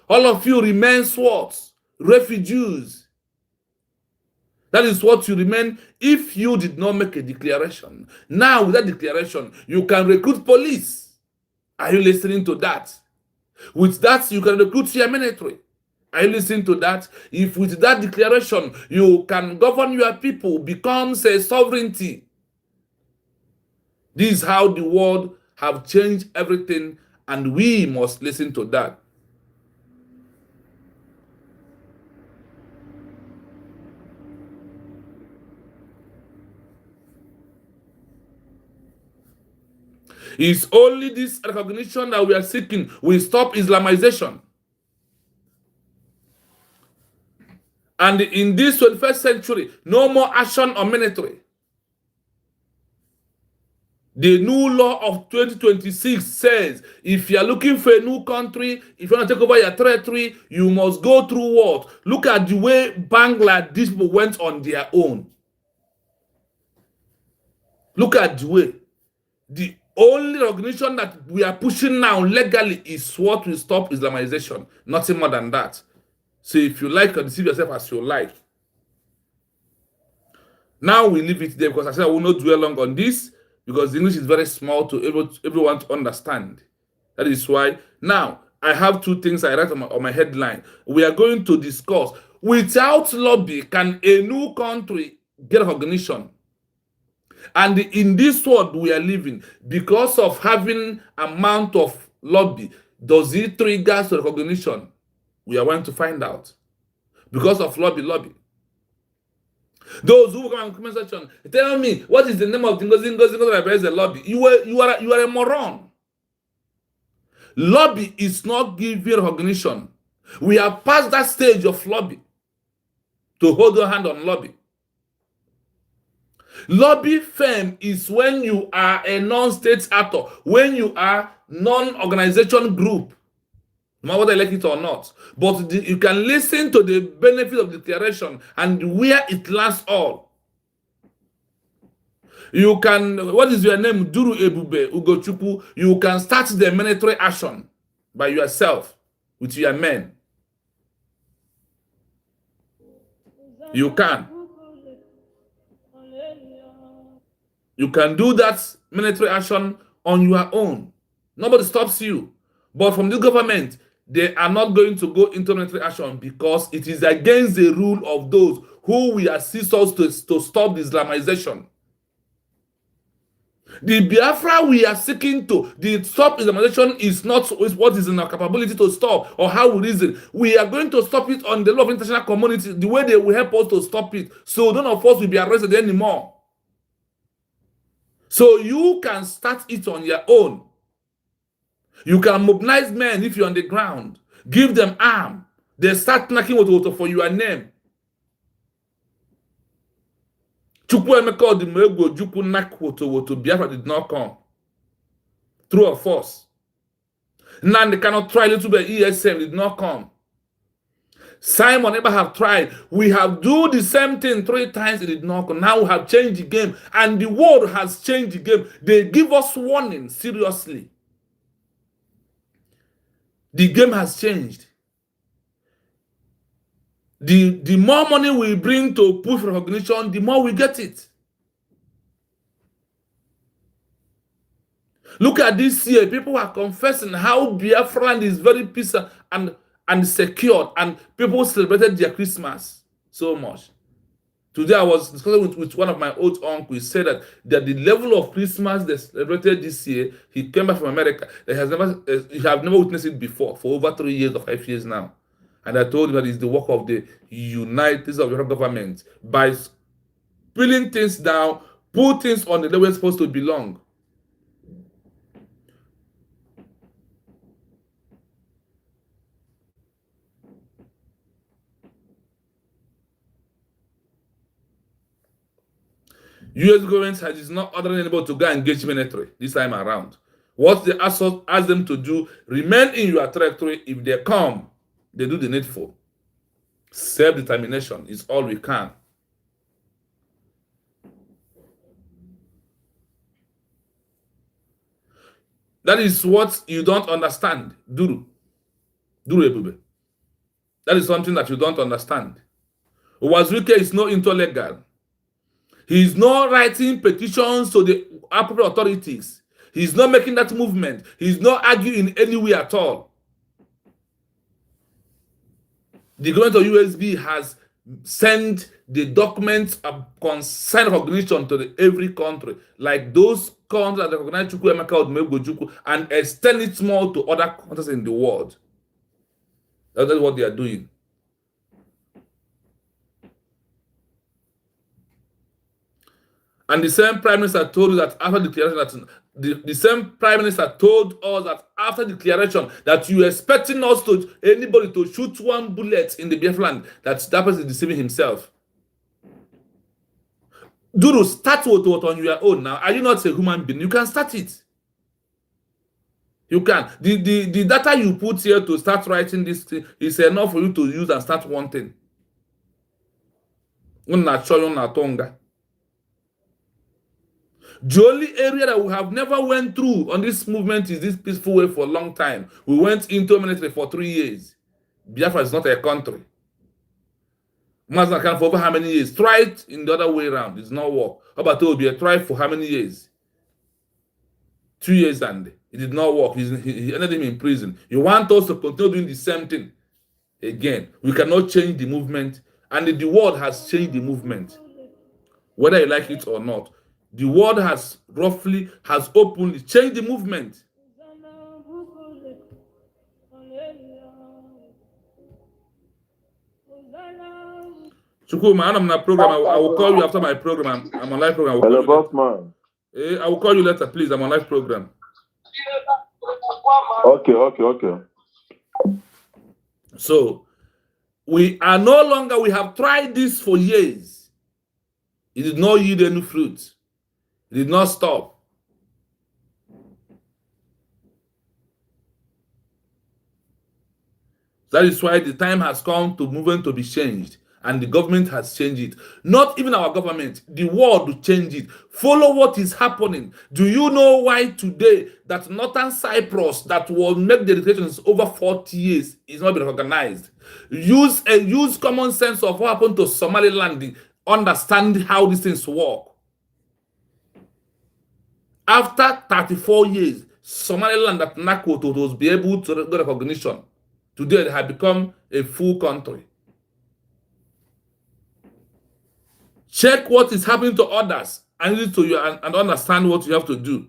All of you remain SWAT, refugees. That is what you remain if you did not make a declaration. Now, with that declaration, you can recruit police. Are you listening to that? With that, you can recruit your military. Are you listening to that? If with that declaration, you can govern your people, becomes a sovereignty. This is how the world have changed everything, and we must listen to that. It's only this recognition that we are seeking will stop Islamization. And in this 21st century, no more action on military. The new law of 2026 says if you are looking for a new country, if you want to take over your territory, you must go through what? Look at the way Bangladesh people went on their own. Look at the way. The only recognition that we are pushing now legally is what will stop Islamization. Nothing more than that. So if you like, deceive yourself as you like. Now we leave it there because I said I will not dwell long on this because the English is very small to everyone to understand. That is why now I have two things I write on my headline. We are going to discuss, without lobby, can a new country get recognition? And in this world we are living, because of having amount of lobby, does it trigger recognition? We are going to find out. Because of lobby. Those who come and comment section, tell me what is the name of the Ngozi that represents the lobby. You are a moron. Lobby is not giving recognition. We have passed that stage of lobby to hold your hand on lobby. Lobby firm is when you are a non-state actor, when you are non-organization group, no matter whether I like it or not. But you can listen to the benefit of declaration and where it lands all. You can, what is your name? Duru Ebube Ugochukwu. You can start the military action by yourself with your men. You can. You can do that military action on your own. Nobody stops you. But from the government, they are not going to go into military action because it is against the rule of those who we assist us to stop the Islamization. The Biafra we are seeking to stop Islamization is not what is in our capability to stop or how we reason. We are going to stop it on the law of international community, the way they will help us to stop it. So none of us will be arrested anymore. So you can start it on your own. You can mobilize men if you're on the ground. Give them arm. They start knocking water for your name. Chukwuemeka Odimegwu Ojukwu knack woto Biafra did not come. True or false? Now they cannot try a little bit. ESM did not come. Simon never have tried. We have do the same thing 3 times. It did not come. Now we have changed the game. And the world has changed the game. They give us warning seriously. The game has changed. The more money we bring to push recognition, the more we get it. Look at this year. People are confessing how Biafra is very peaceful and secured, and people celebrated their Christmas so much. Today I was discussing with one of my old uncles. He said that the level of Christmas they celebrated this year, he came back from America. He have never witnessed it before for over 3 years or 5 years now. And I told him that it's the work of the United States of Europe government by peeling things down, put things on the level it's supposed to belong. U.S. government is not ordering anybody to go engage military this time around. What they ask them to do, remain in your territory. If they come, they do the needful. Self-determination is all we can. That is what you don't understand, Duru Ebube. That is something that you don't understand. Wazuke is not into legal. He's not writing petitions to the appropriate authorities. He's not making that movement. He's not arguing in any way at all. The government of USB has sent the documents of concern recognition to every country, like those countries that recognize Chukwuemeka Odumegwu Ojukwu, and extend it more to other countries in the world. That's what they are doing. And the same prime minister told you that after declaration, the same prime minister told us that after declaration that you expecting us to anybody to shoot 1 bullet in the Biafra land, that person is deceiving himself. Duru, start what on your own now. Are you not a human being? You can start it. You can. The data you put here to start writing this thing is enough for you to use and start one thing. The only area that we have never went through on this movement is this peaceful way for a long time. We went into military for 3 years. Biafra is not a country. Mazda for over how many years? Try it in the other way around. It's not work. How about Obia? Try for how many years? 2 years and it did not work. He ended him in prison. You want us to continue doing the same thing again? We cannot change the movement, and the world has changed the movement, whether you like it or not. The world has openly changed the movement. Chukuma, I'm on a program. I will call you after my program. I'm on live program. Hello, Bossman. I will call you later, please. I'm on live program. Okay. So, we have tried this for years. It did not yield any fruit. It did not stop. That is why the time has come to movement to be changed. And the government has changed it. Not even our government, the world will change it. Follow what is happening. Do you know why today that Northern Cyprus, that will make the declarations over 40 years, is not being recognized? Use common sense of what happened to Somaliland. Understand how these things work. After 34 years, Somaliland that Nakoto was be able to get recognition. Today they have become a full country. Check what is happening to others and listen to you and understand what you have to do.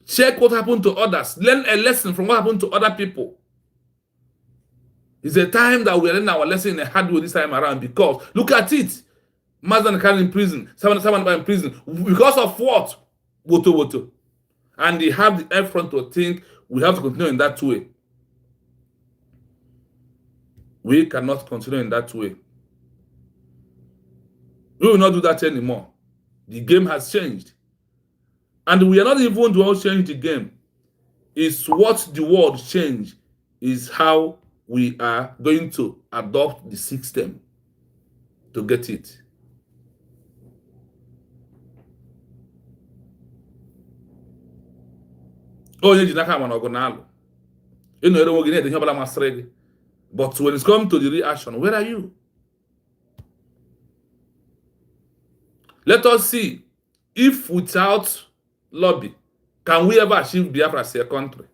Check what happened to others. Learn a lesson from what happened to other people. It's a time that we're learning our lesson in a hard way this time around, because look at it. Mazdan Khan in prison, someone in prison. Because of what? Woto. And they have the effort to think we have to continue in that way. We cannot continue in that way. We will not do that anymore. The game has changed. And we are not even the ones change the game. It's what the world changed is how we are going to adopt the system to get it. But when it's come to the reaction, where are you? Let us see if without lobby, can we ever achieve Biafra as a country?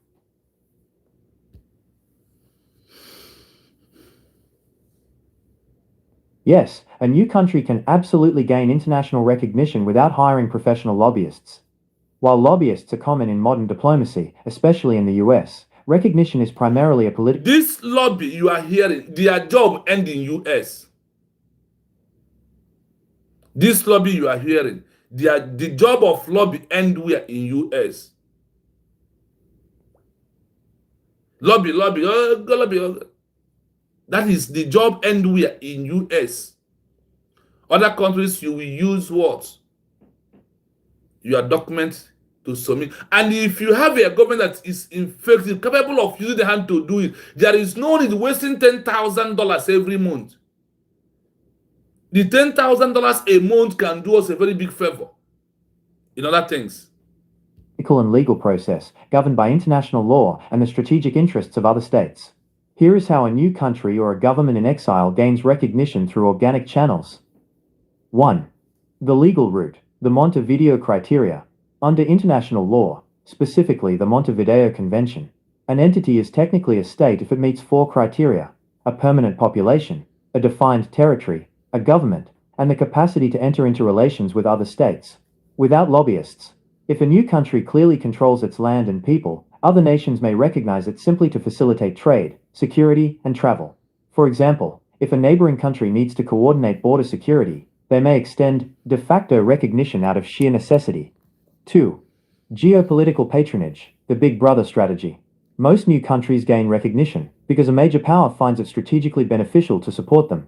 Yes, a new country can absolutely gain international recognition without hiring professional lobbyists. While lobbyists are common in modern diplomacy, especially in the US, recognition is primarily a political... This lobby you are hearing, their job ends in US. This lobby you are hearing, the job of lobby ends where in US. Lobby. That is the job end where in US. Other countries, you will use what? Your document to submit. And if you have a government that is effective, capable of using the hand to do it, there is no need wasting $10,000 every month. The $10,000 a month can do us a very big favor in other things. And legal process, governed by international law and the strategic interests of other states. Here is how a new country or a government in exile gains recognition through organic channels. 1. The legal route, the Montevideo criteria. Under international law, specifically the Montevideo Convention, an entity is technically a state if it meets 4 criteria: a permanent population, a defined territory, a government, and the capacity to enter into relations with other states. Without lobbyists, if a new country clearly controls its land and people, other nations may recognize it simply to facilitate trade, security, and travel. For example, if a neighboring country needs to coordinate border security, they may extend de facto recognition out of sheer necessity. 2. Geopolitical patronage, the Big Brother strategy. Most new countries gain recognition because a major power finds it strategically beneficial to support them.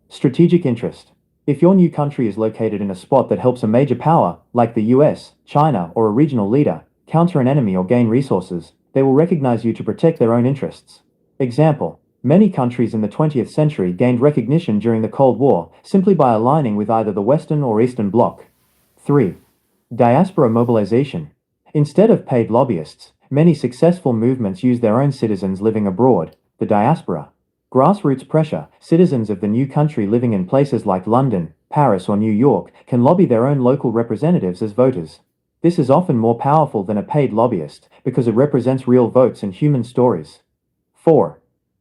Strategic interest. If your new country is located in a spot that helps a major power, like the US, China, or a regional leader, counter an enemy or gain resources, They will recognize you to protect their own interests. Example, many countries in the 20th century gained recognition during the Cold War simply by aligning with either the Western or Eastern Bloc. 3. Diaspora mobilization. Instead of paid lobbyists, many successful movements use their own citizens living abroad, the diaspora. Grassroots pressure, citizens of the new country living in places like London, Paris, or New York can lobby their own local representatives as voters. This is often more powerful than a paid lobbyist because it represents real votes and human stories. 4.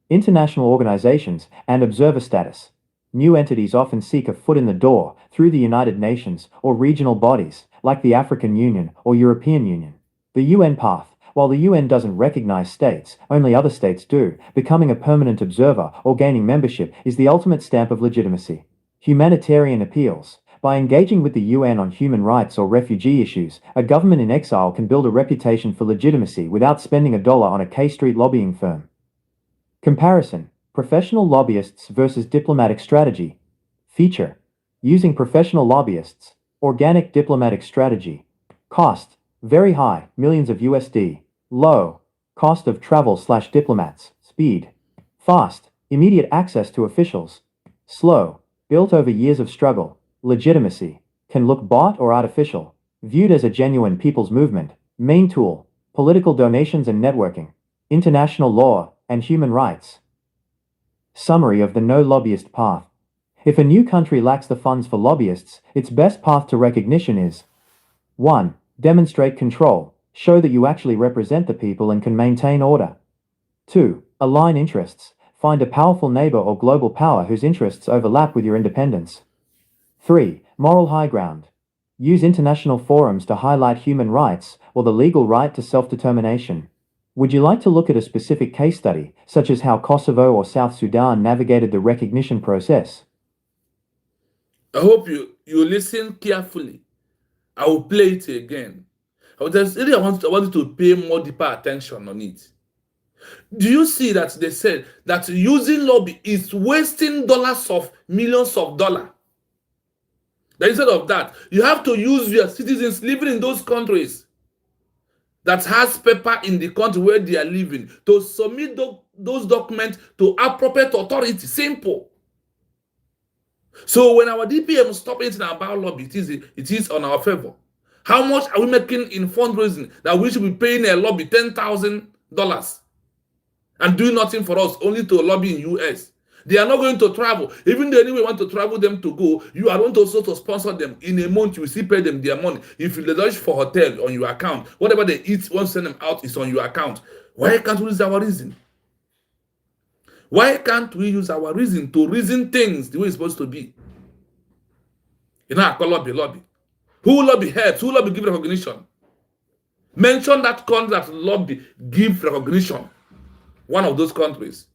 International organizations and observer status. New entities often seek a foot in the door through the United Nations or regional bodies like the African Union or European Union. The UN path. While the UN doesn't recognize states, only other states do. Becoming a permanent observer or gaining membership is the ultimate stamp of legitimacy. Humanitarian appeals. By engaging with the UN on human rights or refugee issues, a government in exile can build a reputation for legitimacy without spending $1 on a K Street lobbying firm. Comparison. Professional lobbyists versus diplomatic strategy. Feature. Using professional lobbyists. Organic diplomatic strategy. Cost. Very high, millions of USD. Low. Cost of travel/diplomats. Speed. Fast. Immediate access to officials. Slow. Built over years of struggle. Legitimacy. Can look bought or artificial. Viewed as a genuine people's movement. Main tool. Political donations and networking. International law and human rights. Summary of the no lobbyist path. If a new country lacks the funds for lobbyists, its best path to recognition is 1. Demonstrate control. Show that you actually represent the people and can maintain order. 2. Align interests. Find a powerful neighbor or global power whose interests overlap with your independence. 3. Moral high ground. Use international forums to highlight human rights or the legal right to self-determination. Would you like to look at a specific case study, such as how Kosovo or South Sudan navigated the recognition process? I hope you listen carefully. I will play it again. I want you to pay more deeper attention on it. Do you see that they said that using lobby is wasting millions of dollars? That instead of that, you have to use your citizens living in those countries that has paper in the country where they are living to submit those documents to appropriate authority. Simple. So when our DPM stop anything about lobby, it is on our favor. How much are we making in fundraising that we should be paying a lobby $10,000 and doing nothing for us, only to lobby in US? They are not going to travel. Even though anyway want to travel them to go, you are going to also to sponsor them. In a month, you will still pay them their money. If they lodge for hotel on your account, whatever they eat, once send them out is on your account. Why can't we use our reason? Why can't we use our reason to reason things the way it's supposed to be? You know, I call lobby. Who lobby helps? Who lobby give recognition? Mention that country that lobby give recognition. One of those countries.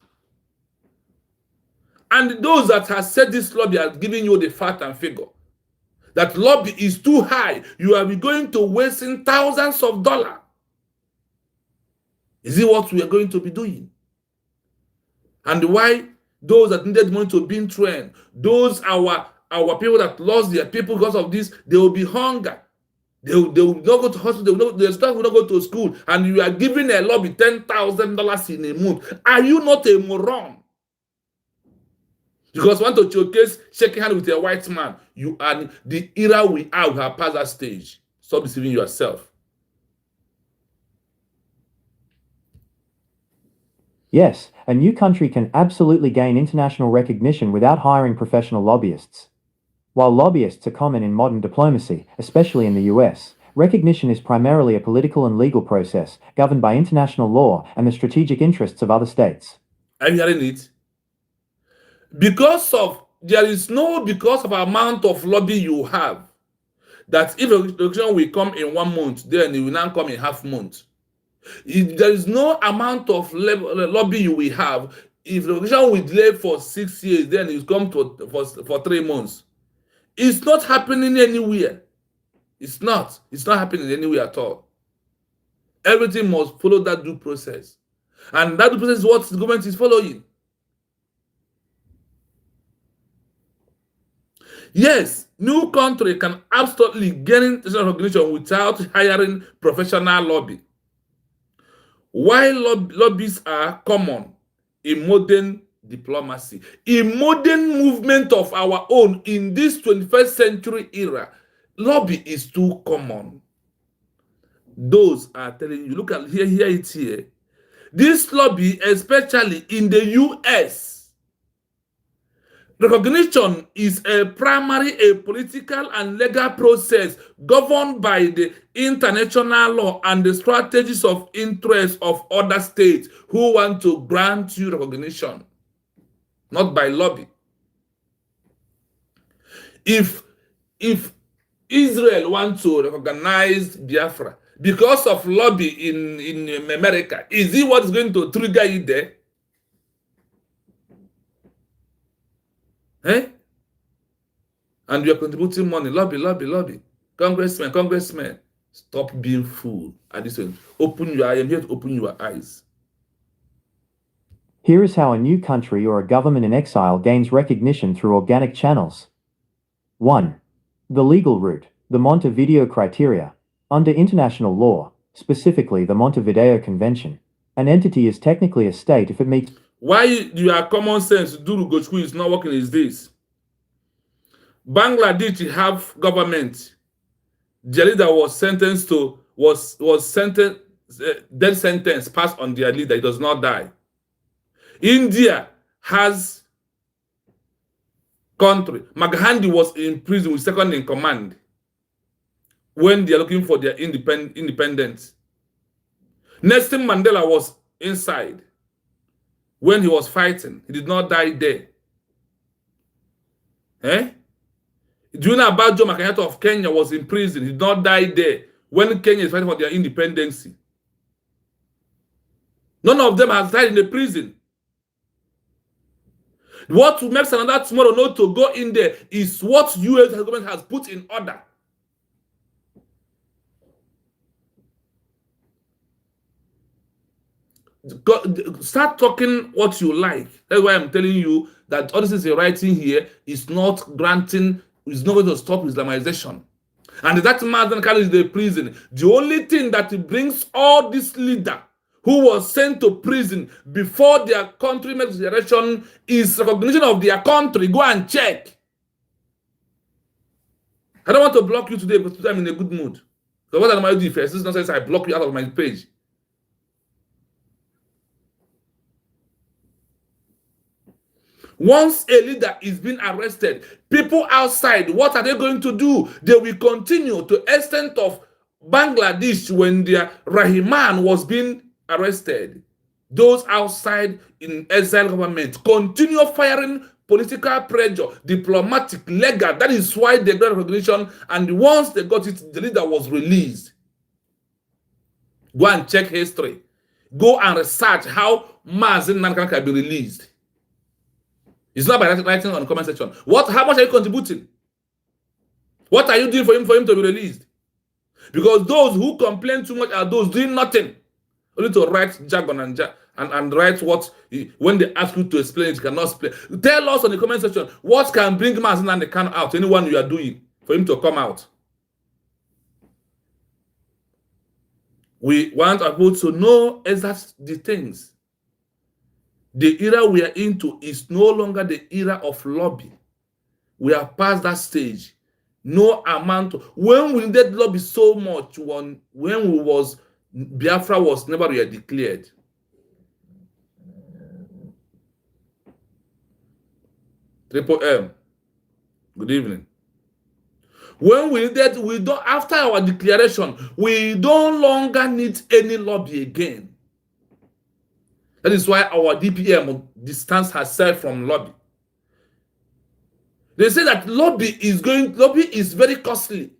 And those that have said this lobby are giving you the fact and figure. That lobby is too high. You are going to wasting thousands of dollars. Is it what we are going to be doing? And why those that needed money to be trained, those our people that lost their people because of this, they will be hunger. They will not go to hospital. Their staff will not go to school. And you are giving a lobby $10,000 in a month. Are you not a moron? Because you want to showcase shaking hands with a white man. You are the era we have passed that stage. Stop deceiving yourself. Yes, a new country can absolutely gain international recognition without hiring professional lobbyists. While lobbyists are common in modern diplomacy, especially in the US, recognition is primarily a political and legal process governed by international law and the strategic interests of other states. Are you hearing it? Because of amount of lobby you have, that if a election will come in 1 month, then it will now come in half month. If there is no amount of lobby you will have, if the election will delay for 6 years, then it will come for 3 months. It's not happening anywhere. It's not happening anywhere at all. Everything must follow that due process. And that due process is what the government is following. Yes, new country can absolutely gain international recognition without hiring professional lobby. why lobbies are common in modern diplomacy, in modern movement of our own in this 21st century era. Lobby is too common. Those are telling you, look at here it here. This lobby, especially in the US, recognition is a political and legal process governed by the international law and the strategies of interest of other states who want to grant you recognition, not by lobby. If Israel wants to recognize Biafra because of lobby in America, is it what's going to trigger it there? Eh? And you're contributing money. Lobby. Congressmen. Stop being fool at this point. I am here to open your eyes. Here is how a new country or a government in exile gains recognition through organic channels. 1. The legal route, the Montevideo criteria. Under international law, specifically the Montevideo Convention, an entity is technically a state if it meets... Why your common sense Duru Gochku is not working is this. Bangladesh have government. Their leader was sentenced to death sentence passed on their leader. He does not die. India has country. Maghandi was in prison with second in command when they are looking for their independence. Nelson Mandela was inside when he was fighting. He did not die there. Eh? Do you know about Jomo Kenyatta of Kenya was in prison? He did not die there when Kenya is fighting for their independence. None of them has died in the prison. What makes another tomorrow not to go in there is what U.S. government has put in order. Start talking what you like. That's why I'm telling you that all this is writing here is not granting, is not going to stop Islamization. And that man that carries the prison, the only thing that brings all this leader who was sent to prison before their country makes declaration is recognition of their country. Go and check. I don't want to block you today because today I'm in a good mood. So what am I doing first? This nonsense, I block you out of my page. Once a leader is being arrested, people outside, what are they going to do? They will continue to extent of Bangladesh when their Rahman was being arrested. Those outside in exile government continue firing political pressure, diplomatic, legal. That is why they got recognition. And once they got it, the leader was released. Go and check history. Go and research how Mazen Nankan can be released. It's not by writing on the comment section. How much are you contributing? What are you doing for him to be released? Because those who complain too much are those doing nothing. Only to write jargon and write what, when they ask you to explain it, you cannot explain. Tell us on the comment section what can bring Mazen and the can out, anyone you are doing, for him to come out. We want people to know exactly the things. The era we are into is no longer the era of lobby. We are past that stage. No amount. When we needed lobby so much, when Biafra was never declared. Triple M. Good evening. When we don't, after our declaration, we no longer need any lobby again. That is why our DPM distance herself from lobby. They say that lobby is very costly.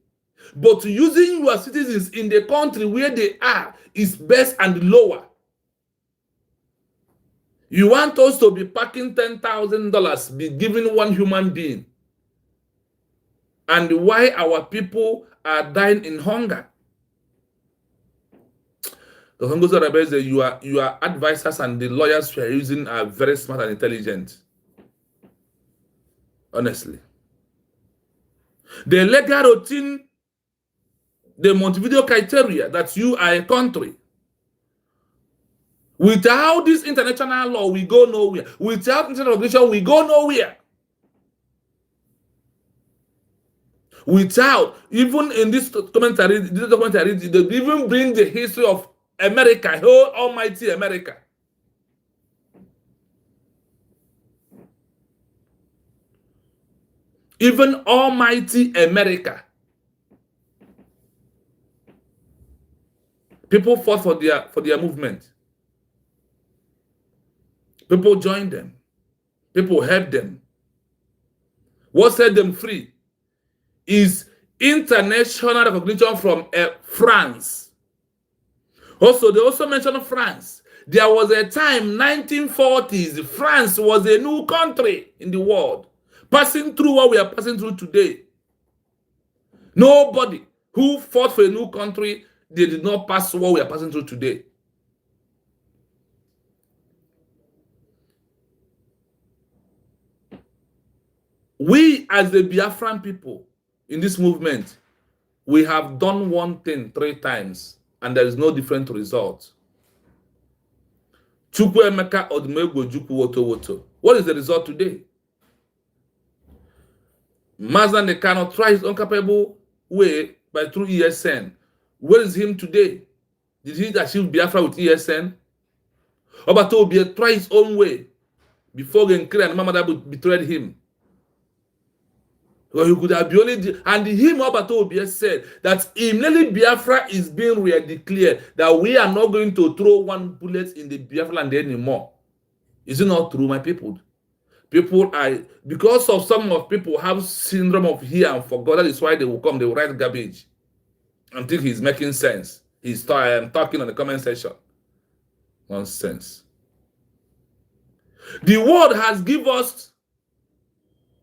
But using your citizens in the country where they are is best and lower. You want us to be packing $10,000, be giving one human being. And why our people are dying in hunger. The Hongozo Rebels, your advisors and the lawyers you are using are very smart and intelligent. Honestly. The legal routine, the Montevideo criteria that you are a country. Without this international law, we go nowhere. Without international regulation, we go nowhere. Without, even in this document I read, they even bring the history of America, whole almighty America. Even almighty America. People fought for their movement. People joined them. People helped them. What set them free is international recognition from France. Also, they also mentioned France. There was a time, 1940s, France was a new country in the world, passing through what we are passing through today. Nobody who fought for a new country, they did not pass what we are passing through today. We, as the Biafran people in this movement, we have done one thing 3 times, and there is no different result. Chukwuemeka Odumegwu Ojukwu Woto Woto. What is the result today? Mazen Kano tried his incapable way by through ESN. Where is him today? Did he achieve Biafra with ESN? Obato Obi tried his own way before Genkere and Mamada betrayed him. Well, he could have been only, and him Obato Obi said that immediately Biafra is being re-declared, that we are not going to throw one bullet in the Biafra land anymore. Is it not true, my people? People are, because of some of people have syndrome of hear and forgot. That is why they will come, they will write garbage and think he's making sense. He's talking on the comment section. Nonsense. The world has given us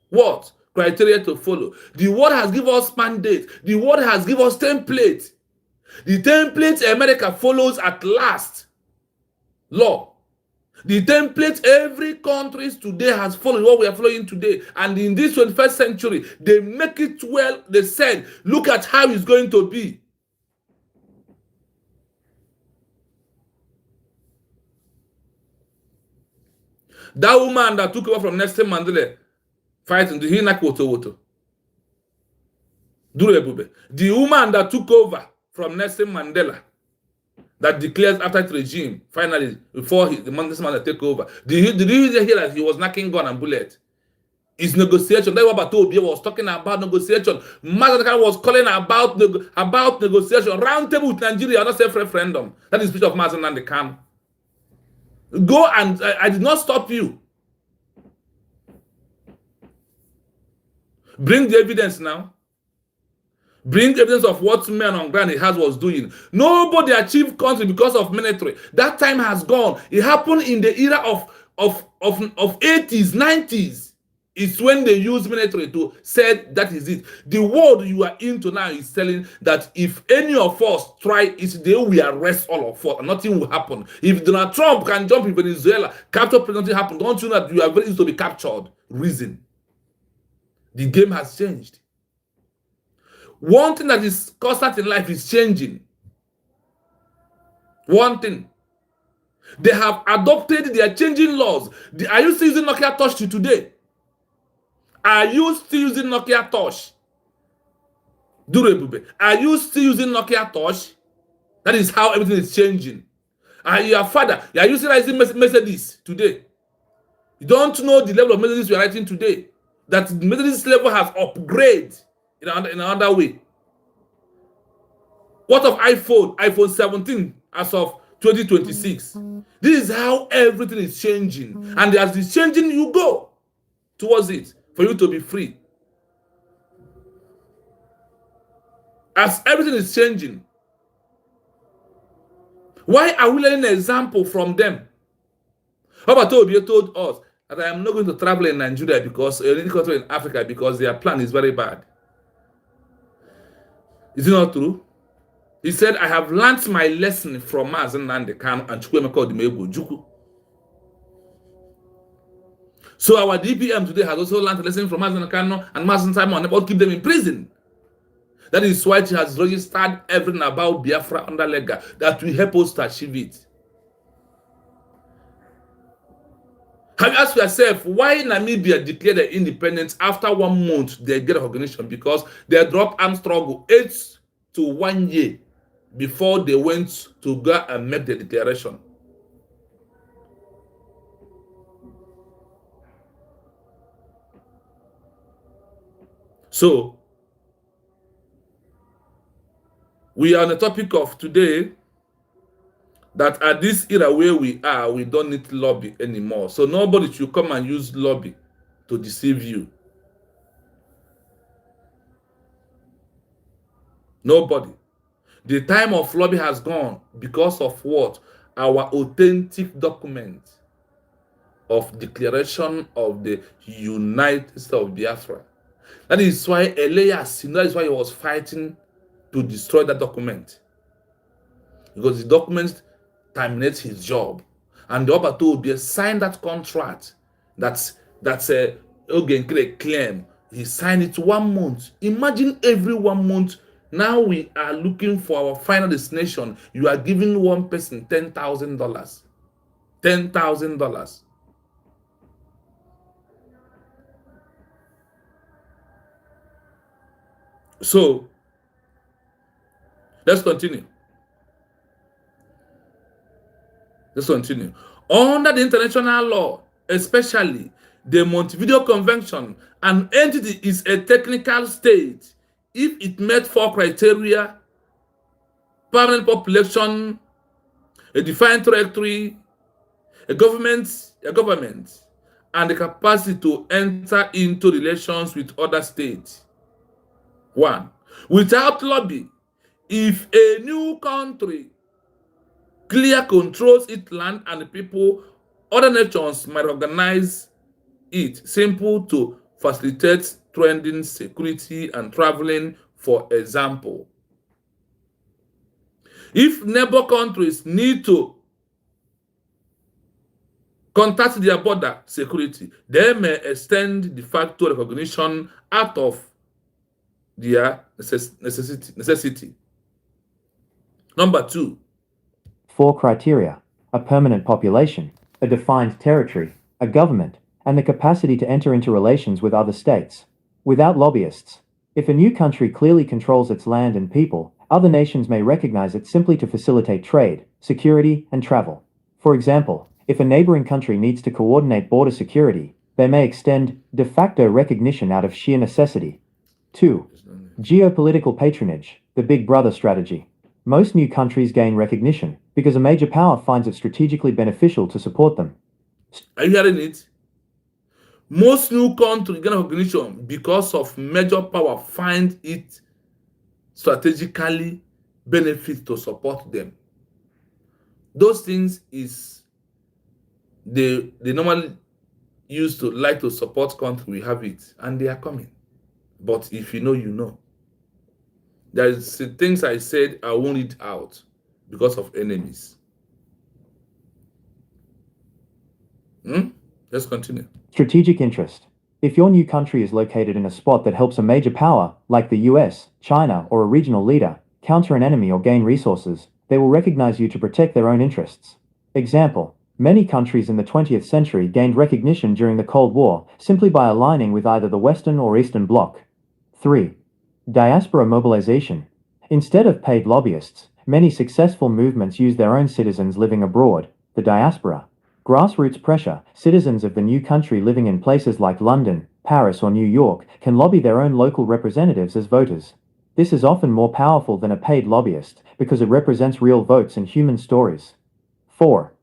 what? Criteria to follow. The world has given us mandate. The world has given us template. The template America follows at last. Law. The template every country today has followed what we are following today. And in this 21st century, they make it well. They said, look at how it's going to be. That woman that took over from Nelson Mandela fighting, the Hinak Woto Woto. The woman that took over from Nelson Mandela, that declares after the regime, finally, before the Nelson Mandela take over. Did you hear that he was knocking gun and bullet? It's negotiation. That's what Obi was talking about, negotiation. Mazen was calling about negotiation. Round table with Nigeria, not self-referendum. That is the speech of Mazen and the Khan. Go and I did not stop you. Bring the evidence now. Bring evidence of what men on ground he has was doing. Nobody achieved country because of military. That time has gone. It happened in the era of 80s, 90s. It's when they use military to say that is it. The world you are into now is telling that if any of us try it, they will arrest all of us and nothing will happen. If Donald Trump can jump in Venezuela, capture president happen, don't you know that you are very easy to be captured? Reason. The game has changed. One thing that is constant in life is changing. One thing. They have adopted their changing laws. Are you still using Nokia Touch to today? Are you still using Nokia Touch? Are you still using Nokia Touch? That is how everything is changing. And your father, are you still writing messages today? You don't know the level of messages you are writing today. That the messages level has upgraded in another way. What of iPhone 17 as of 2026? This is how everything is changing. And as it's changing, you go towards it for you to be free. As everything is changing, why are we learning an example from them? Robert Obi told us that I am not going to travel in Nigeria because any country in Africa because their plan is very bad. Is it not true? He said, I have learned my lesson from Mazen Khan and Chukwuemeka Odumegwu Ojukwu. So our DPM today has also learned a lesson from Mazen Khan and Mazen Simon about keep them in prison. That is why she has registered everything about Biafra under Lega that will help us to achieve it. Have you asked yourself why Namibia declared their independence after 1 month they get recognition? Because they dropped armed struggle 8 to 1 year before they went to go and make the declaration. So, we are on the topic of today that at this era where we are, we don't need lobby anymore. So nobody should come and use lobby to deceive you. Nobody. The time of lobby has gone because of what? Our authentic document of declaration of the United States of Biafra. That is why Elias, that is why he was fighting to destroy that document. Because the document terminates his job. And the Oba told you sign that contract. That's a claim. He signed it 1 month. Imagine every 1 month. Now we are looking for our final destination. You are giving one person $10,000. $10,000. So let's continue. Let's continue. Under the international law, especially the Montevideo Convention, an entity is a technical state if it met 4 criteria: permanent population, a defined territory, a government, and the capacity to enter into relations with other states. 1. Without lobby, if a new country clear controls its land and the people, other nations might recognize it. Simple to facilitate trading, security, and traveling, for example. If neighbor countries need to contact their border security, they may extend de facto recognition out of their necessity. Number 2. 4 criteria: a permanent population, a defined territory, a government, and the capacity to enter into relations with other states. Without lobbyists, if a new country clearly controls its land and people, other nations may recognize it simply to facilitate trade, security, and travel. For example, if a neighboring country needs to coordinate border security, they may extend de facto recognition out of sheer necessity. 2. Geopolitical patronage, the Big Brother strategy. Most new countries gain recognition because a major power finds it strategically beneficial to support them. Are you hearing it? Most new countries gain recognition because of major power find it strategically benefit to support them. Those things is they normally used to like to support country. We have it, and they are coming. But if you know, you know. There's things I said I won't read out because of enemies. Let's continue. Strategic interest. If your new country is located in a spot that helps a major power, like the US, China, or a regional leader, counter an enemy or gain resources, they will recognize you to protect their own interests. Example: many countries in the 20th century gained recognition during the Cold War simply by aligning with either the Western or Eastern Bloc. 3. Diaspora mobilization. Instead of paid lobbyists, many successful movements use their own citizens living abroad, the diaspora. Grassroots pressure. Citizens of the new country living in places like London, Paris, or New York can lobby their own local representatives as voters. This is often more powerful than a paid lobbyist because it represents real votes and human stories. 4.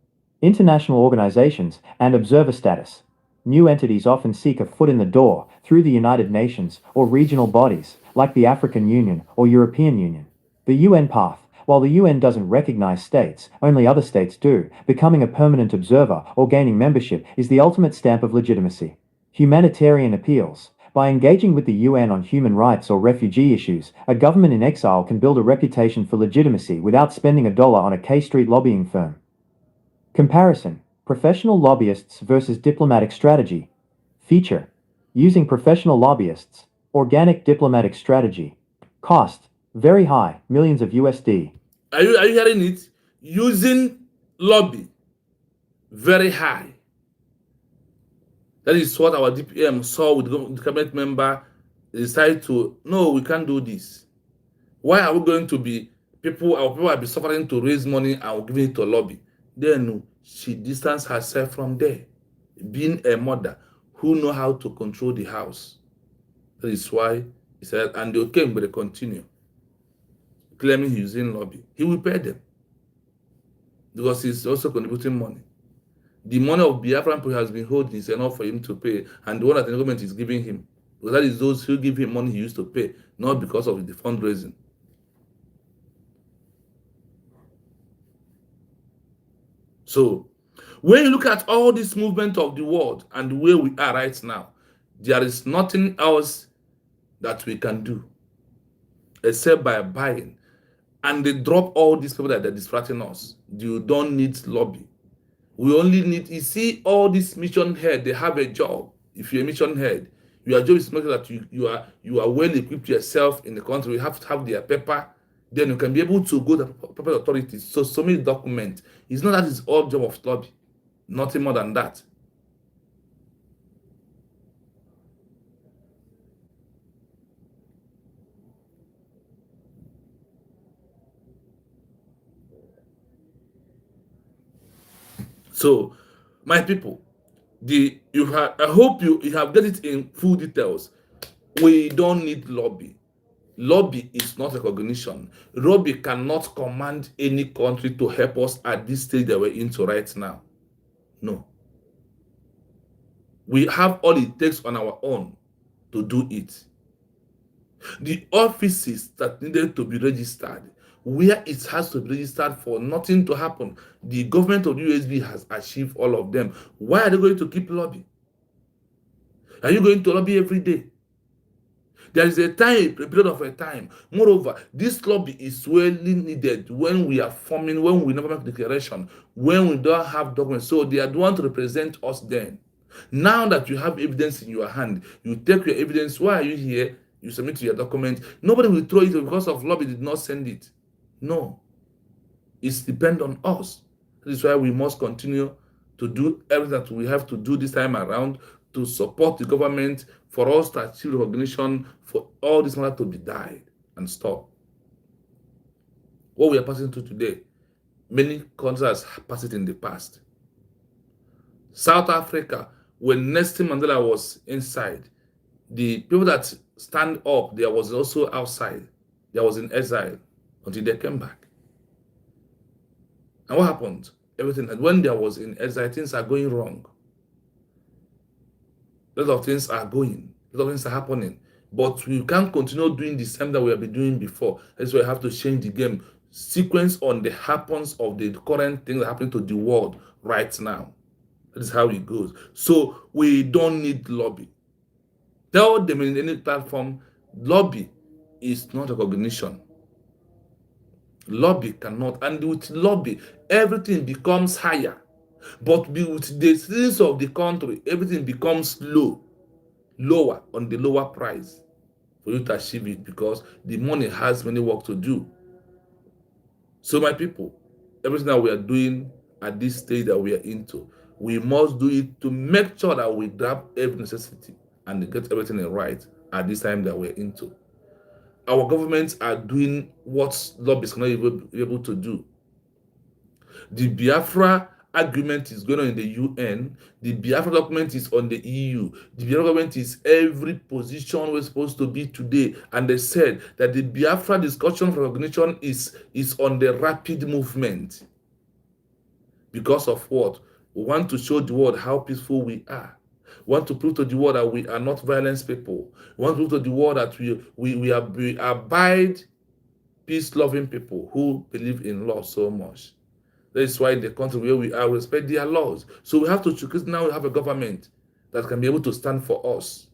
International organizations and observer status. New entities often seek a foot in the door through the United Nations or regional bodies like the African Union or European Union. The UN path. While the UN doesn't recognize states, only other states do. Becoming a permanent observer or gaining membership is the ultimate stamp of legitimacy. Humanitarian appeals. By engaging with the UN on human rights or refugee issues, a government in exile can build a reputation for legitimacy without spending $1 on a K Street lobbying firm. Comparison. Professional lobbyists versus diplomatic strategy. Feature. Using professional lobbyists. Organic diplomatic strategy. Cost. Very high, millions of USD. Are you hearing it? Using lobby, very high. That is what our DPM saw with the cabinet member. They decided to, no, we can't do this. Why are we going to be our people will be suffering to raise money and we'll give it to a lobby? Then she distanced herself from there, being a mother who know how to control the house. That is why he said, and they came, but they continue claiming he's in lobby. He will pay them because he's also contributing money. The money of Biafran people has been holding is enough for him to pay, and the one that the government is giving him, because that is those who give him money he used to pay, not because of the fundraising. So, when you look at all this movement of the world and where we are right now, there is nothing else that we can do except by buying. And they drop all these people that are distracting us. You don't need lobby. We only need, you see, all these mission head, they have a job. If you're a mission head, your job is to make sure that you are well equipped yourself in the country. You have to have their paper. Then you can be able to go to proper authorities. So many documents. It's not that it's all job of lobby. Nothing more than that. So, my people, I hope you have get it in full details. We don't need lobby. Lobby is not recognition. Lobby cannot command any country to help us at this stage that we're into right now. No. We have all it takes on our own to do it. The offices that needed to be registered, where it has to be registered for nothing to happen, the government of the USB has achieved all of them. Why are they going to keep lobby? Are you going to lobby every day? There is a period of a time. Moreover, this lobby is really needed when we are forming, when we never make declaration, when we don't have documents. So they are the one to represent us then. Now that you have evidence in your hand, you take your evidence. Why are you here? You submit your document. Nobody will throw it because of lobby did not send it. No. It's depend on us. This is why we must continue to do everything that we have to do this time around to support the government, for us to achieve recognition, for all this matter to be died and stopped. What we are passing through today, many countries have passed it in the past. South Africa, when Nelson Mandela was inside, the people that stand up, there was also outside. There was in exile until they came back. And what happened? Everything, when there was in exile, things are going wrong. A lot of things are going, a lot of things are happening. But we can't continue doing the same that we have been doing before. That's why we have to change the game. Sequence on the happens of the current things that are happening to the world right now. That is how it goes. So we don't need lobby. Tell them in any platform, lobby is not recognition. Lobby cannot. And with lobby, everything becomes higher. But with the citizens of the country, everything becomes lower on the lower price for you to achieve it, because the money has many work to do. So my people, everything that we are doing at this stage that we are into, we must do it to make sure that we grab every necessity and get everything right at this time that we're into. Our governments are doing what lobbyists cannot be able to do. The Biafra agreement is going on in the UN. The Biafra document is on the EU. The Biafra government is every position we're supposed to be today. And they said that the Biafra discussion for recognition is on the rapid movement. Because of what? We want to show the world how peaceful we are. We want to prove to the world that we are not violent people. We want to prove to the world that we abide peace-loving people who believe in law so much. That is why in the country where we are, we respect their laws. So we have to, because now we have a government that can be able to stand for us.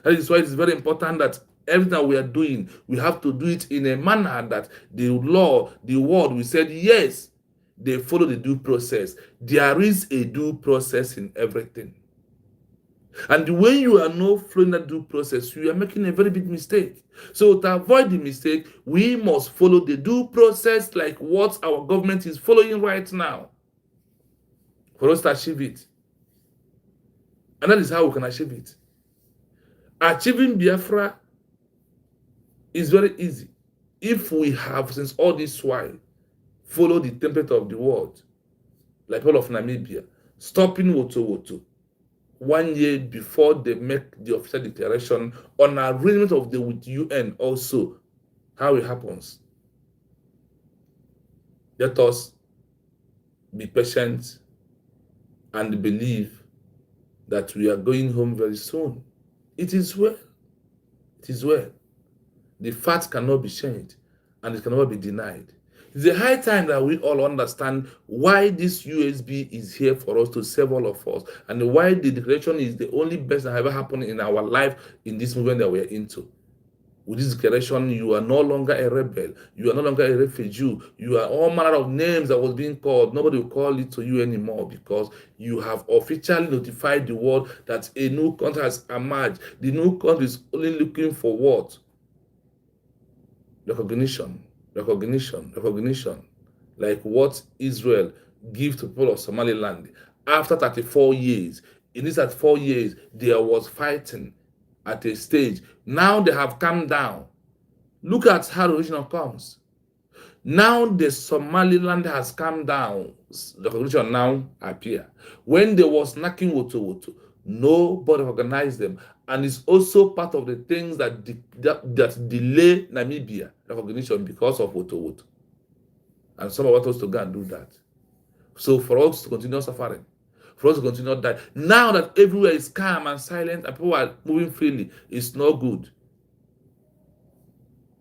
That is why it's very important that everything that we are doing, we have to do it in a manner that the law, the word, we said, yes, they follow the due process. There is a due process in everything. And when you are not following that due process, you are making a very big mistake. So to avoid the mistake, we must follow the due process like what our government is following right now for us to achieve it. And that is how we can achieve it. Achieving Biafra is very easy if we have, since all this while, followed the template of the world, like all of Namibia, stopping Woto 1 year before they make the official declaration on arrangement of the with UN also, how it happens. Let us be patient and believe that we are going home very soon. It is well. It is well. The fact cannot be changed and it cannot be denied. It's a high time that we all understand why this USB is here for us to save all of us, and why the declaration is the only best that ever happened in our life in this movement that we're into. With this declaration, you are no longer a rebel. You are no longer a refugee. You are all manner of names that was being called. Nobody will call it to you anymore, because you have officially notified the world that a new country has emerged. The new country is only looking for what? Recognition. Like what Israel gives to people of Somaliland after 34 years. In these 34 years, there was fighting at a stage. Now they have calmed down. Look at how the region comes. Now the Somaliland has calmed down. The recognition now appear. When there was knocking Woto, nobody recognized them. And it's also part of the things that delay Namibia recognition because of Woto. And some want us to go and do that. So for us to continue suffering, for us to continue dying, now that everywhere is calm and silent and people are moving freely, it's not good.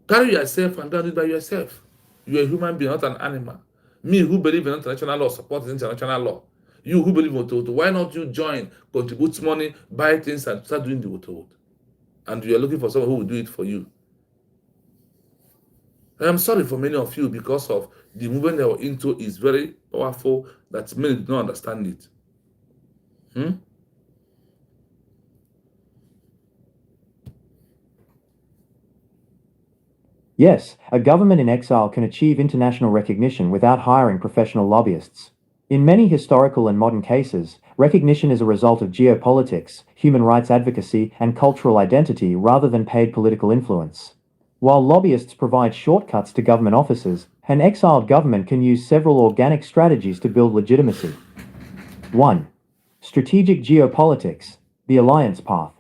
Carry yourself and do it by yourself. You're a human being, not an animal. Me who believe in international law, support international law. You who believe in Woto, why not you join, contribute money, buy things, and start doing the Woto? And you're looking for someone who will do it for you. And I'm sorry for many of you, because of the movement they were into is very powerful that many do not understand it. Yes, a government in exile can achieve international recognition without hiring professional lobbyists. In many historical and modern cases, recognition is a result of geopolitics, human rights advocacy, and cultural identity rather than paid political influence. While lobbyists provide shortcuts to government offices, an exiled government can use several organic strategies to build legitimacy. 1. Strategic geopolitics, the alliance path.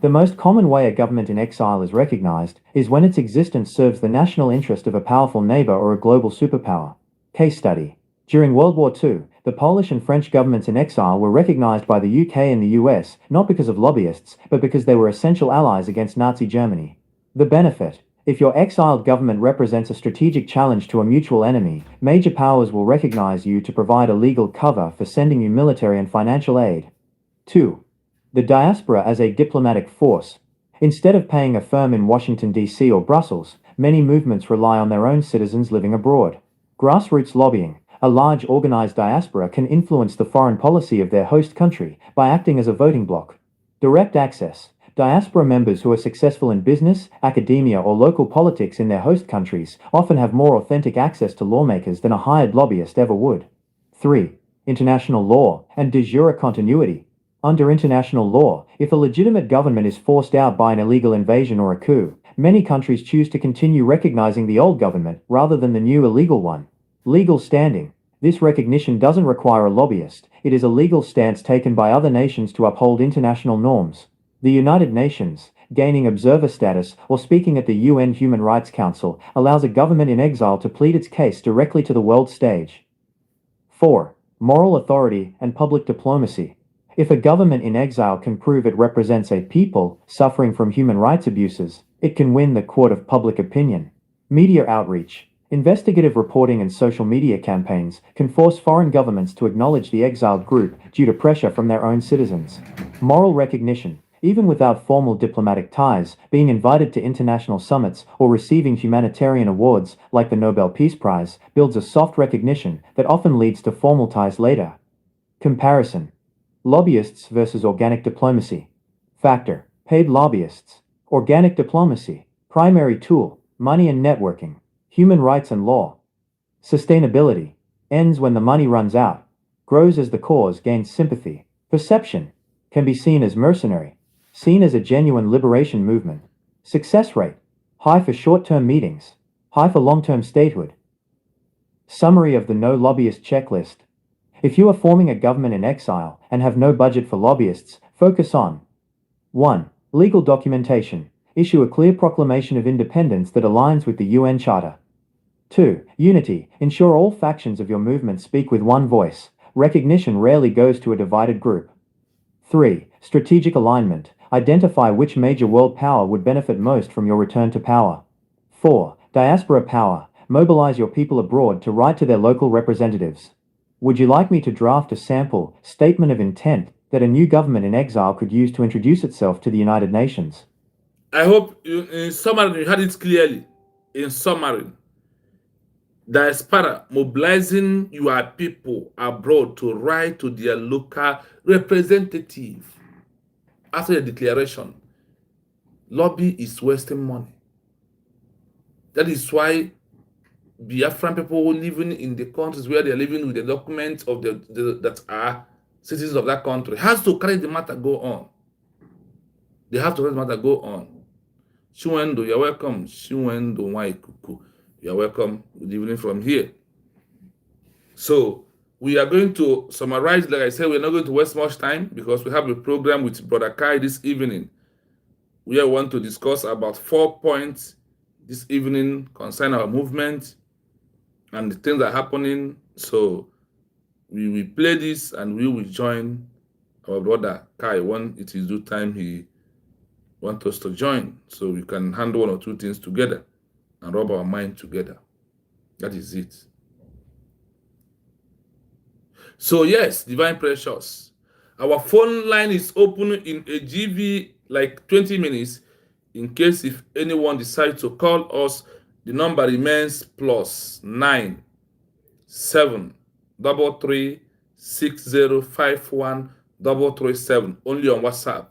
The most common way a government in exile is recognized is when its existence serves the national interest of a powerful neighbor or a global superpower. Case study. During World War II, the Polish and French governments in exile were recognized by the UK and the US, not because of lobbyists, but because they were essential allies against Nazi Germany. The benefit: if your exiled government represents a strategic challenge to a mutual enemy, major powers will recognize you to provide a legal cover for sending you military and financial aid. 2. The diaspora as a diplomatic force. Instead of paying a firm in Washington, D.C. or Brussels, many movements rely on their own citizens living abroad. Grassroots lobbying. A large organized diaspora can influence the foreign policy of their host country by acting as a voting bloc. Direct access. Diaspora members who are successful in business, academia, or local politics in their host countries often have more authentic access to lawmakers than a hired lobbyist ever would. 3. International law and de jure continuity. Under international law, if a legitimate government is forced out by an illegal invasion or a coup, many countries choose to continue recognizing the old government rather than the new illegal one. Legal standing. This recognition doesn't require a lobbyist. It is a legal stance taken by other nations to uphold international norms. The United Nations, gaining observer status or speaking at the UN Human Rights Council, allows a government in exile to plead its case directly to the world stage. 4. Moral authority and public diplomacy. If a government in exile can prove it represents a people suffering from human rights abuses, it can win the court of public opinion. Media outreach. Investigative reporting and social media campaigns can force foreign governments to acknowledge the exiled group due to pressure from their own citizens. Moral recognition. Even without formal diplomatic ties, being invited to international summits or receiving humanitarian awards like the Nobel Peace Prize builds a soft recognition that often leads to formal ties later. Comparison. Lobbyists versus organic diplomacy. Factor: paid lobbyists. Organic diplomacy. Primary tool: money and networking. Human rights and law. Sustainability. Ends when the money runs out. Grows as the cause gains sympathy. Perception. can be seen as mercenary, seen as a genuine liberation movement. Success rate, high for short-term meetings, high for long-term statehood. Summary of the no lobbyist checklist. If you are forming a government in exile and have no budget for lobbyists, focus on 1. Legal documentation. Issue a clear proclamation of independence that aligns with the UN Charter. 2. Unity. Ensure all factions of your movement speak with one voice. Recognition rarely goes to a divided group. 3. Strategic alignment. Identify which major world power would benefit most from your return to power. 4. Diaspora power. Mobilize your people abroad to write to their local representatives. Would you like me to draft a sample statement of intent that a new government in exile could use to introduce itself to the United Nations? I hope in summary you heard it clearly. In summary, diaspora mobilizing your people abroad to write to their local representative. After the declaration, lobby is wasting money. That is why Biafran people living in the countries where they are living with the documents of that are citizens of that country has to carry the matter go on. They have to let the matter go on. Shiwendo, you're welcome. Shiwendo Waikuku, you're welcome. Good evening from here. So we are going to summarize. Like I said, we're not going to waste much time because we have a program with Brother Kai this evening. We want to discuss about 4 points this evening concerning our movement and the things that are happening. So we will play this and we will join our brother Kai when it is due time he wants us to join, so we can handle 1 or 2 things together and rub our mind together. That is it. So yes, Divine Precious, our phone line is open in a GV like 20 minutes. In case if anyone decides to call us, the number remains +9 7 3 60 51 337 only on WhatsApp.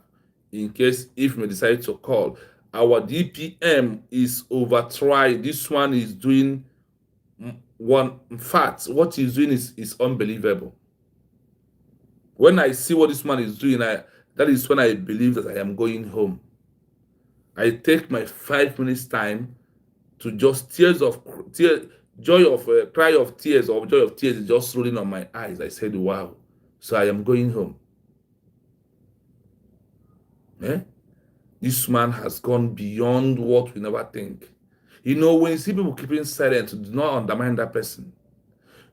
In case if we decide to call, our DPM is overtried. This one is doing one. In fact, what he's doing is unbelievable. When I see what this man is doing, that is when I believe that I am going home. I take my 5 minutes time to just cry of tears is just rolling on my eyes. I said, wow. So I am going home. This man has gone beyond what we never think. You know, when you see people keeping silent, do not undermine that person.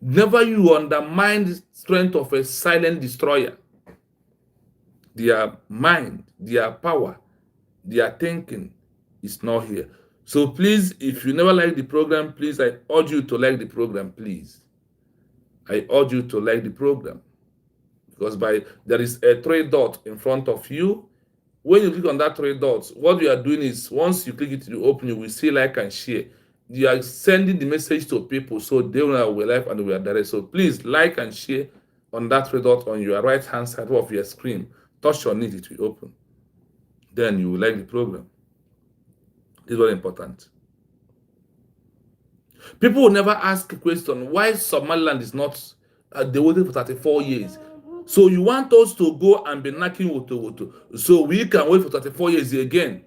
Never you undermine the strength of a silent destroyer. Their mind, their power, their thinking is not here. So please, if you never like the program, please, I urge you to like the program, please. I urge you to like the program. Because there is a 3 dot in front of you. When you click on that 3 dots, what you are doing is, once you click it to open, you will see like and share. You are sending the message to people so they will know we're live and we are direct. So please like and share on that 3 dot on your right hand side of your screen. Touch on it, it will open. Then you will like the program. This is very important. People will never ask a question why Somaliland is not, they waited for 34 years. So you want us to go and be knocking woto so we can wait for 34 years again?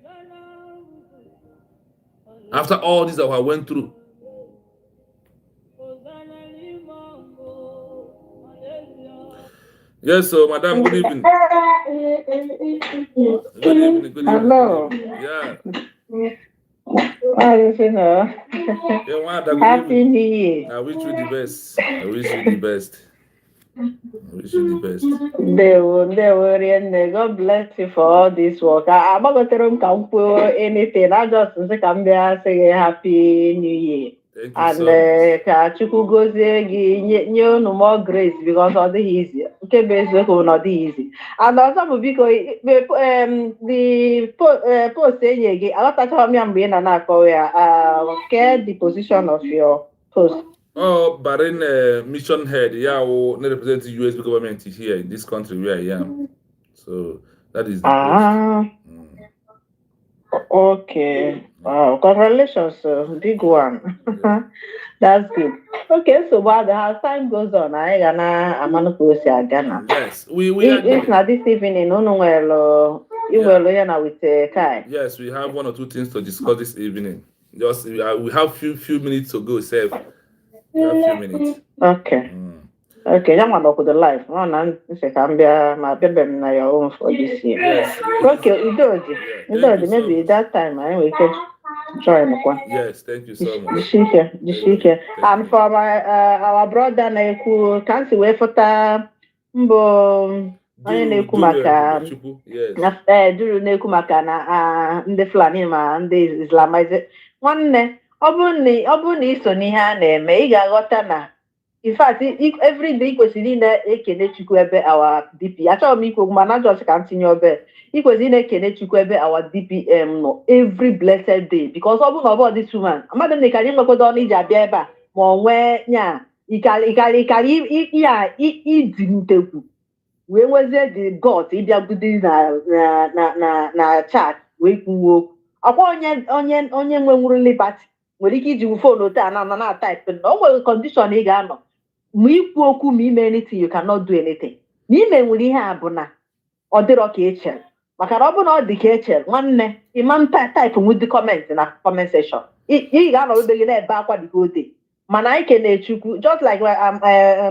After all this that I went through. Yes, so madam, good evening. Good evening, good evening. Hello. Yeah. How is it now? Yeah, Wanda, good Happy evening. New Year. I wish you the best. I wish you the best. I wish you the best. They were in. God bless you for all this work. I'm not going to come anything. I just come there say Happy New Year. Thank you And so much. ka Chukwu gozie gị nye unu more grace because ọ dịghị easy. Nke bụ eziokwu na ọ dịghị easy. And ọzọ bụ biko the post enye gị aghọtachaghị m ya mgbe ị na-akọwa ya. Care the position of your post. Oh, Bahrain mission head, yeah, will represent the US government here in this country where I am. So that is the post. Okay. Wow, congratulations, big one. Yeah. That's good. Okay, so while as time goes on, I gonna amanoposia Ghana. Yes, we are If not this evening, no well, you will with Kai. Yes, we have one or two things to discuss this evening. Just we have few minutes to go, Save. We have few minutes. Okay. Okay, I'm about to the life. No, no, my baby na your own for this year. Yes. Okay, Udoji, maybe that time we could try one. Yes, thank you so much. Jishike. And for our brother na-ekwu ka nsi wee fụta mbụ onye na-ekwu maka duru na-ekwu maka na ndị Fulani ma ndị Islamize nwanne ọ bụrụ na iso n'ihe a na-eme ị ga-aghọta na in fact every day kwesịrị ị na-ekene Chukwu ebe our DP achọghị m ikwu mana just ka m tinye obe ị kwesịrị ị na-ekene Chukwu ebe our DPM nọ every blessed day because ọ bụrụ na ọ bụ this woman mmadụ na ịkarị nwekọdo ọnụ iji abịa ebe a ma ọ nwee nya ịkarị ịdị ntekwu wee nwezie the Govt ịbịagudi na chat wee kwuo okwu ọkwa onye nwenwuru liberty nwere ike iji fonu taa na type na o nwere condition ị ga-anọ ma ikwu okwu ma ime anything you cannot do anything na ime nwere ihe a bụ na ọ dịrọ ka echere maka na ọ bụ na ọ dị ka echere nwanne imam type with comment na comment section ị ga-anọ ebe gị na-ebe akwa dịka ode mana anyị kene Chukwu just like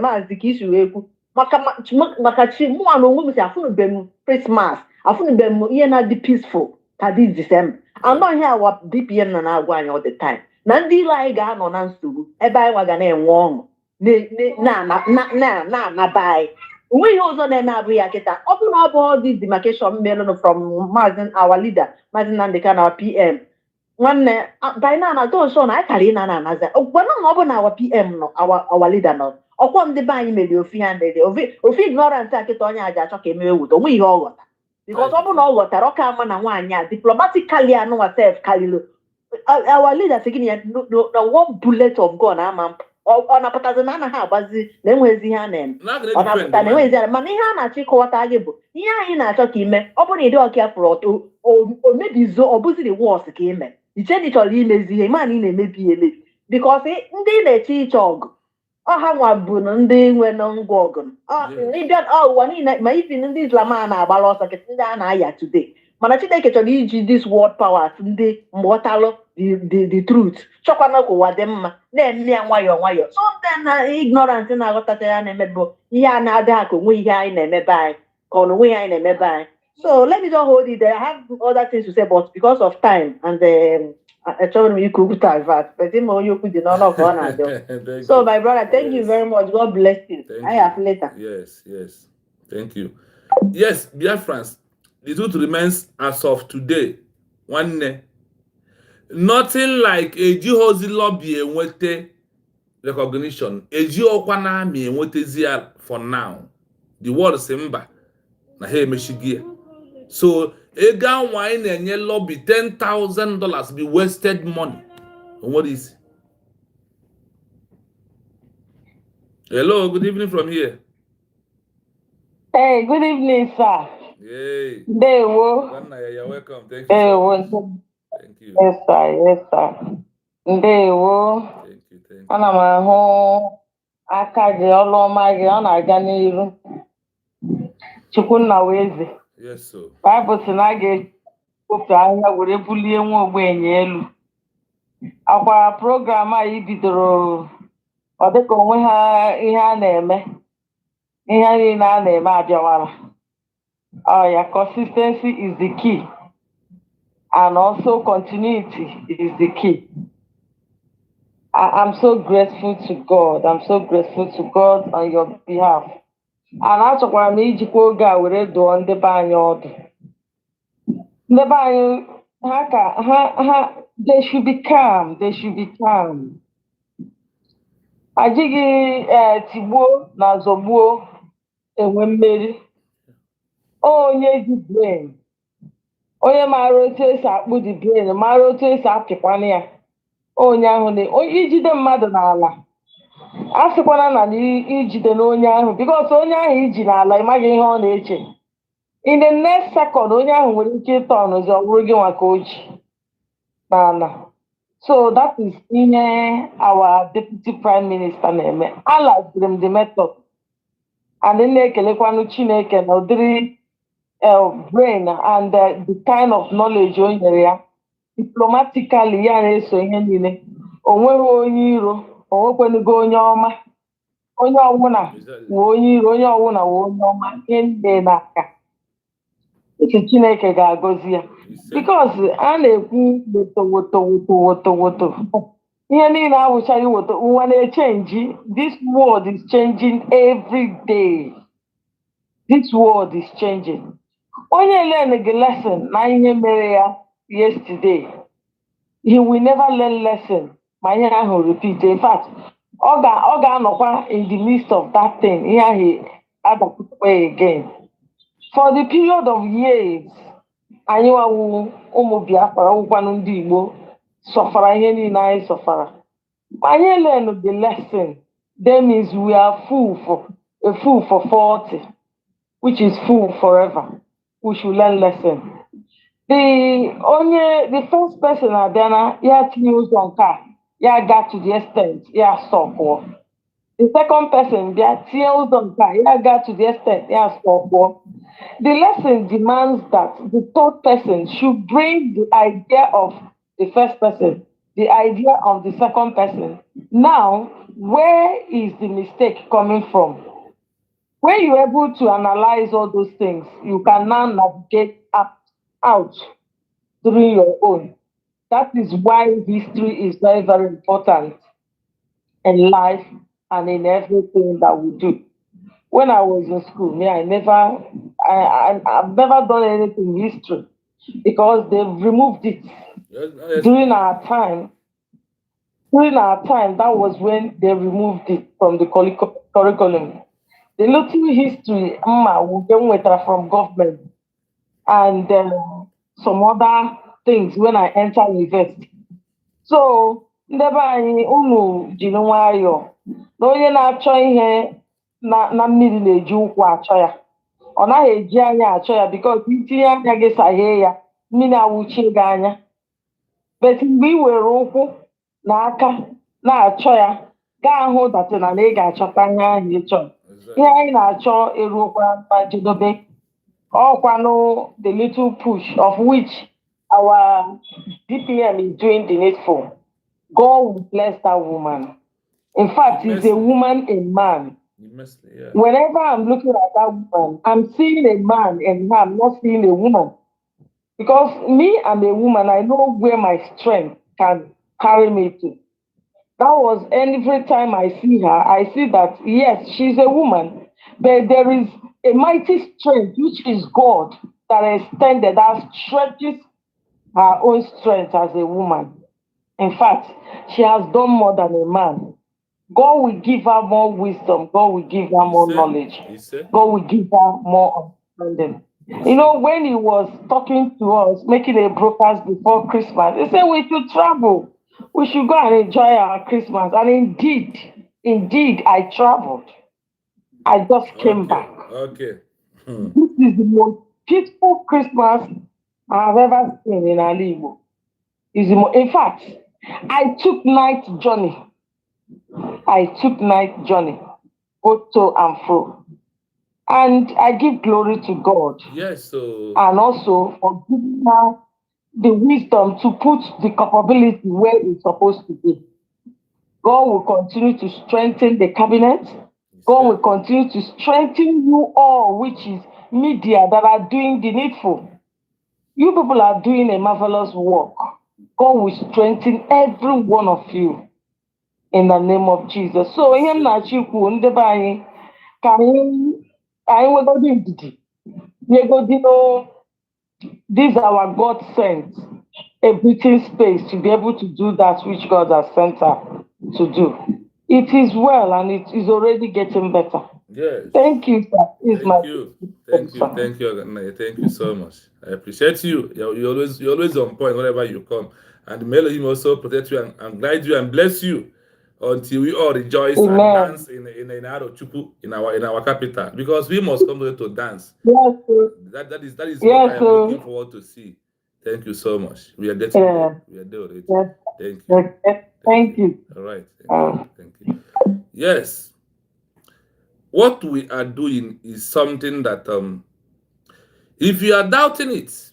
maazị ka isi wee kwu maka chi mụnwa na onwe m si afụnube m Christmas afụnube m ihe na-adị peaceful ka dị December anọ ihe awa DPM nọ na-agwa anyị all the time na ndị ile anyị ga-anọ na nsogbu ebe anyị nwa ga na-enwe ọṅụ na-anaba anyị onwe ihe ọzọ na-eme abụghị ya kịta ọ bụrụ na ọ bụ all this demarcation melon from Maazị our leader Maazị Nnamdi Kanu our PM nwanne dina na doso na anyị kara ị na-anaza gwana na ọ bụ na our PM nọ our leader nọ ọkwọ ndị be anyị mere ofi ha ndede ofi ignorant a kịta onye aja achọ ka emewe wudo onwe ihe ọ ghọta because ọ bụ na ọ ghọtara ọ ka ama na nwaanyị a diplomatically anụnwa sef karịrị our leader sị gịnị ya na one bullet of gun ama ọ napụtazi na anaghị agbazi na enwezi ihe a na-eme ọ napụta na enwezi ya mana ihe a na-achọ ịkọwata gị bụ ihe anyị na-achọ ka ime ọ bụrụ na ịdị ọka fụrụ o mebizo ọ bụzi the worst ka ime iche na ị chọrọ imezi ihe ma na ị na-emebi ya emebi because ndị na-eche ịchọ ọgụ ọha nwa bụ ndị nwe na ngwa ọgụ ịbịa ụwa niile ma ibi ndị Islam a na-agbara ọsọ kịta ndị a na-aya today mana Chineke chọrọ iji this world powers ndị mgbeọtalụ the truth chọkwana ka ụwa dị mma na-eme ya nwayọọ nwayọọ so ndị na ignorant na-aghọtacha ya na-emebe ihe a na-adị ha ka onwe ihe anyị na-emebe anyị ka ọ na onwe ihe anyị na-emebe anyị so let me just hold it there. I have other things to say but because of time and achọrọ m ikwu okwu divert but ịma onye okwu dị n'ọnụ ọkụ ọ na-adị so my brother thank you very much God bless you I have later yes thank you yes Biafrans the truth remains as of today nwanne nothing like ejihozi lobby enwete recognition eji ọkwa na amị enwetezi ya for now the world si mba na ha emechigie so ego anwa anyị na-enye lobby $10,000 be wasted money what is hello good evening from here hey good evening sir hey ndewo you're welcome thank you thank you yes sir ndewo thank you ana m ahụ aka gị ọlụ ọma gị ọ na-aga n'iru Chukwu nna weze yes sir Bible sị na a ga-ekpopụ ahịa were bulie nwa ogbenye elu akwa program a bidoro ọ dịka onwe ha ihe a na-eme ihe niile a na-eme abịawala yeah, consistency is the key and also continuity is the key. I'm so grateful to God. I'm so grateful to God on your behalf. And achọkwara m ijikwa oge a were dụọ ndị be anyị ọdụ. Ndị be anyị ha they should be calm. They should be calm. Ajighị tigbuo na zọgbuo enwe mmeri. Onye ji brain. Onye maara otu esi akpụ the brain, maara otu esi apịkwana ya. Onye ahụ ijide mmadụ n'ala. A sịkwana na ijide n'onye ahụ because onye ahụ iji n'ala ịmaghị ihe ọ na-eche. In the next second onye ahụ nwere ike ịtọ ọnụzi ọ bụrụ gị nwa ka o ji n'ala. So that is in our Deputy Prime Minister name. I like them the method. And then they can Chineke na udiri brain and the kind of knowledge o nyere ya. Diplomatically ya na-eso ihe niile. O nweghị onye iro, o nwekwenugo onye ọma. Onye ọwụna wụ onye iro, onye ọwụna wụ onye ọma. Ihe niile n'aka. Uche Chineke ga-agọzi ya. Because a na-ekwu woto. Ihe niile awụchaghị woto. Ụwa na-echenji. This world is changing every day. This world is changing. Onye learn the lesson na ihe mere ya yesterday, he will never learn lesson ma ihe ahụ repeat. In fact, ọ ga-anọkwa in the midst of that thing, ihe ahụ adapụtakwa again. For the period of years, anyị nwawu ụmụ Biafra ụkwanụ ndị Igbo sọfara ihe niile anyị sọfara. Ma anyị learn the lesson, that means we are a fool for 40, which is fool forever. We should learn lesson. The first person Adana, ya tinye ụzọ nke a, ya got to the extent, ya stop. The second person, ya tinye ụzọ nke a, ya got to the extent, ya stop. The lesson demands that the third person should bring the idea of the first person, the idea of the second person. Now, where is the mistake coming from? When you're able to analyze all those things, you can now navigate out doing your own. That is why history is very, very important in life and in everything that we do. When I was in school, I've never done anything in history because they've removed it. During our time, that was when they removed it from the curriculum. The little history we get with from government and some other things when I enter university. So, ndebe anyị unu jiri nwayọọ na onye na-achọ ihe na mmiri na-eji ụkwụ achọ ya. Ọ naghị eji anya achọ ya because itinye anya gị saghee ya, mmiri awụchie gị anya. But mgbe I were ụkwụ na aka na-achọ ya, gaa hụ datana na ị ga-achọta ihe ahụ ị chọrọ. Ihe anyị na-achọ eruokwa na njedobe. Ọkwanụ the little push of which our DPM is doing the needful. God will bless that woman. In fact, he's a woman, a man. Yeah. Whenever I'm looking at that woman, I'm seeing a man and her, I'm not seeing a woman. Because me, I'm a woman, I know where my strength can carry me to. That was every time I see her, I see that, yes, she's a woman, but there is a mighty strength, which is God, that extended, that stretches her own strength as a woman. In fact, she has done more than a man. God will give her more wisdom. God will give her more knowledge. God will give her more understanding. You know, when he was talking to us, making a broadcast before Christmas, he said we should travel. We should go and enjoy our Christmas. And indeed, I traveled. I just came back. Okay. This is the most peaceful Christmas I've ever seen in Alibo. In fact, I took night journey. Go to and fro. And I give glory to God. Yes, so. And also for giving her the wisdom to put the capability where it's supposed to be. God will continue to strengthen the cabinet. God will continue to strengthen you all, which is media that are doing the needful. You people are doing a marvelous work. God will strengthen every one of you in the name of Jesus. So, him na chikwu ndebe anyị ka anyị wegodi ndidi. This is our God sent a breathing space to be able to do that which God has sent her to do. It is well and it is already getting better. Yes. Thank you, sir. Thank you so much. I appreciate you. You're always on point whenever you come. And may Elohim also protect you and guide you and bless you until we all rejoice and dance in Arochukwu, in our capital, because we must come here to dance. Yes, sir. That is what I am looking forward to see. Thank you so much. We are there. We are there already. Yes. Thank you. Thank you. All right. Thank you. Yes. What we are doing is something that if you are doubting it,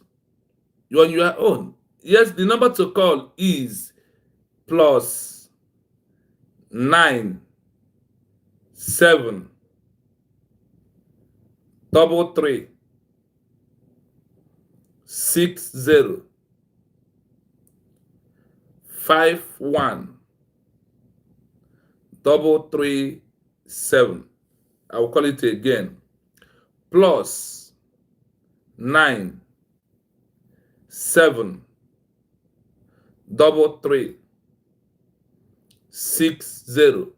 you're on your own. Yes, the number to call is +9 7 3 6 0 5 1 3 7. I will call it again. +9 7 3 6 0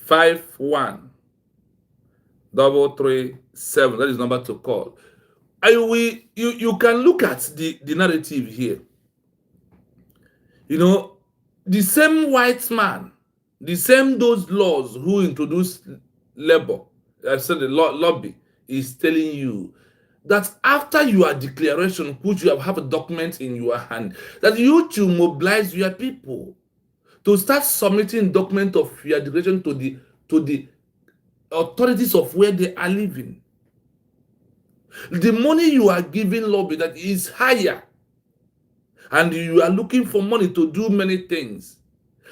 5 1 3 7. That is the number to call. You can look at the narrative here. You know, the same white man, the same those laws who introduced labor, I said the lobby, is telling you that after your declaration, which you have a document in your hand, that you to mobilize your people to start submitting document of your declaration to the authorities of where they are living. The money you are giving lobby that is higher, and you are looking for money to do many things.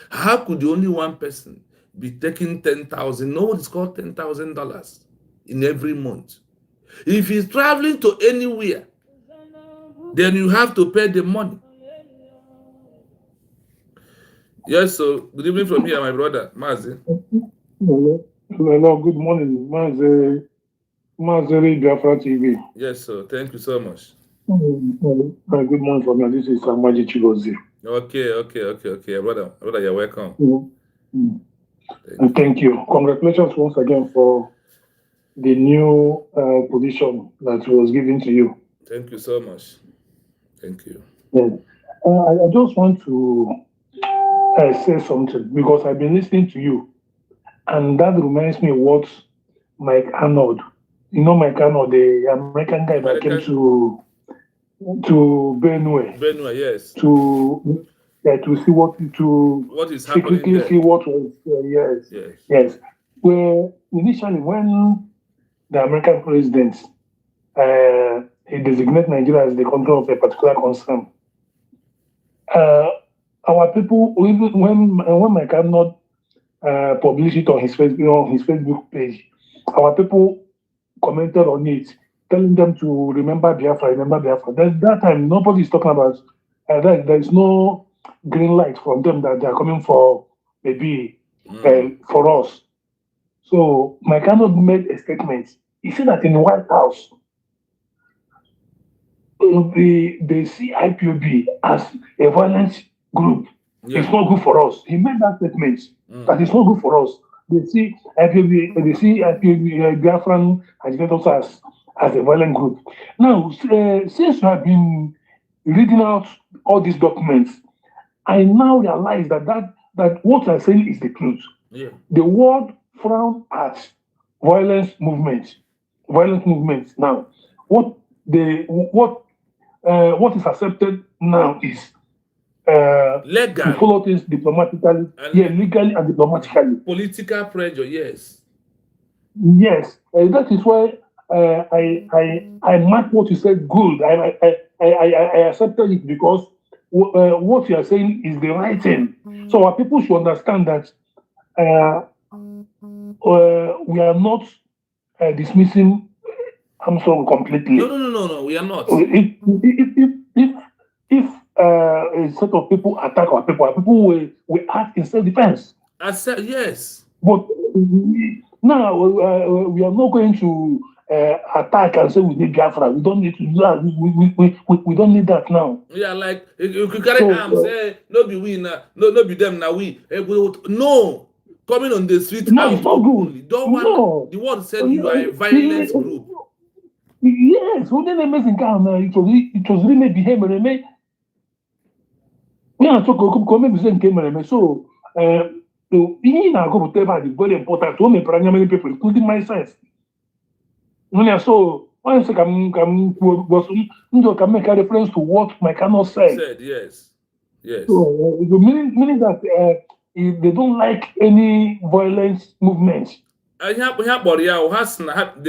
How could only one person be taking 10,000? No, it's called $10,000 in every month. If he's traveling to anywhere, then you have to pay the money. Yes, so good evening from here, my brother, Mazi. Hello, good morning, Mazeri Biafra TV. Yes, sir. Thank you so much. Good morning from you. This is Amaji Chigozi. Okay, brother, you're welcome. Thank you. Congratulations once again for the new position that was given to you. Thank you so much. Thank you. Yes. I just want to say something because I've been listening to you, and that reminds me of what Mike Arnold, Mike Arnold, the American guy that came to Benue. Benue, yes. To see what is happening secretly there. See what was yes. Well, initially when the American president he designated Nigeria as the country of a particular concern, our people, even when Mike Arnold published it on his Facebook page, our people commented on it, telling them to remember Biafra. That time, nobody is talking about there is no green light from them that they are coming for maybe for us. So Mike Arnold made a statement. He said that in the White House, they see IPOB as a violent group. Yeah. It's not good for us. He made that statement that it's not good for us. They see IPOB, Biafran agitators as a violent group. Now, since you have been reading out all these documents, I now realize that what I'm saying is the truth. Yeah. The world frown at violent movements. Now, what is accepted now is legal. To follow things diplomatically, legally and diplomatically. Political pressure, yes. Yes, that is why I mark what you said good. I accepted it because what you are saying is the right thing. So our people should understand that we are not dismissing Armstrong completely. No, we are not. If a set of people attack our people will act in self-defense. Yes. But now we are not going to attack and say we need Biafra. We don't need to do that. We don't need that now. Yeah, like you could carry arms. No be we now. No be them now. No. Coming on the street no, out it's not good. Don't want the word said you are a violent group. Yes, when they make it was really behaving. We are talking about so being a go is very important to many people, including myself. So when I say can make a reference to what my cannot say. Said yes. Yes. So meaning that if they don't like any violence movements. They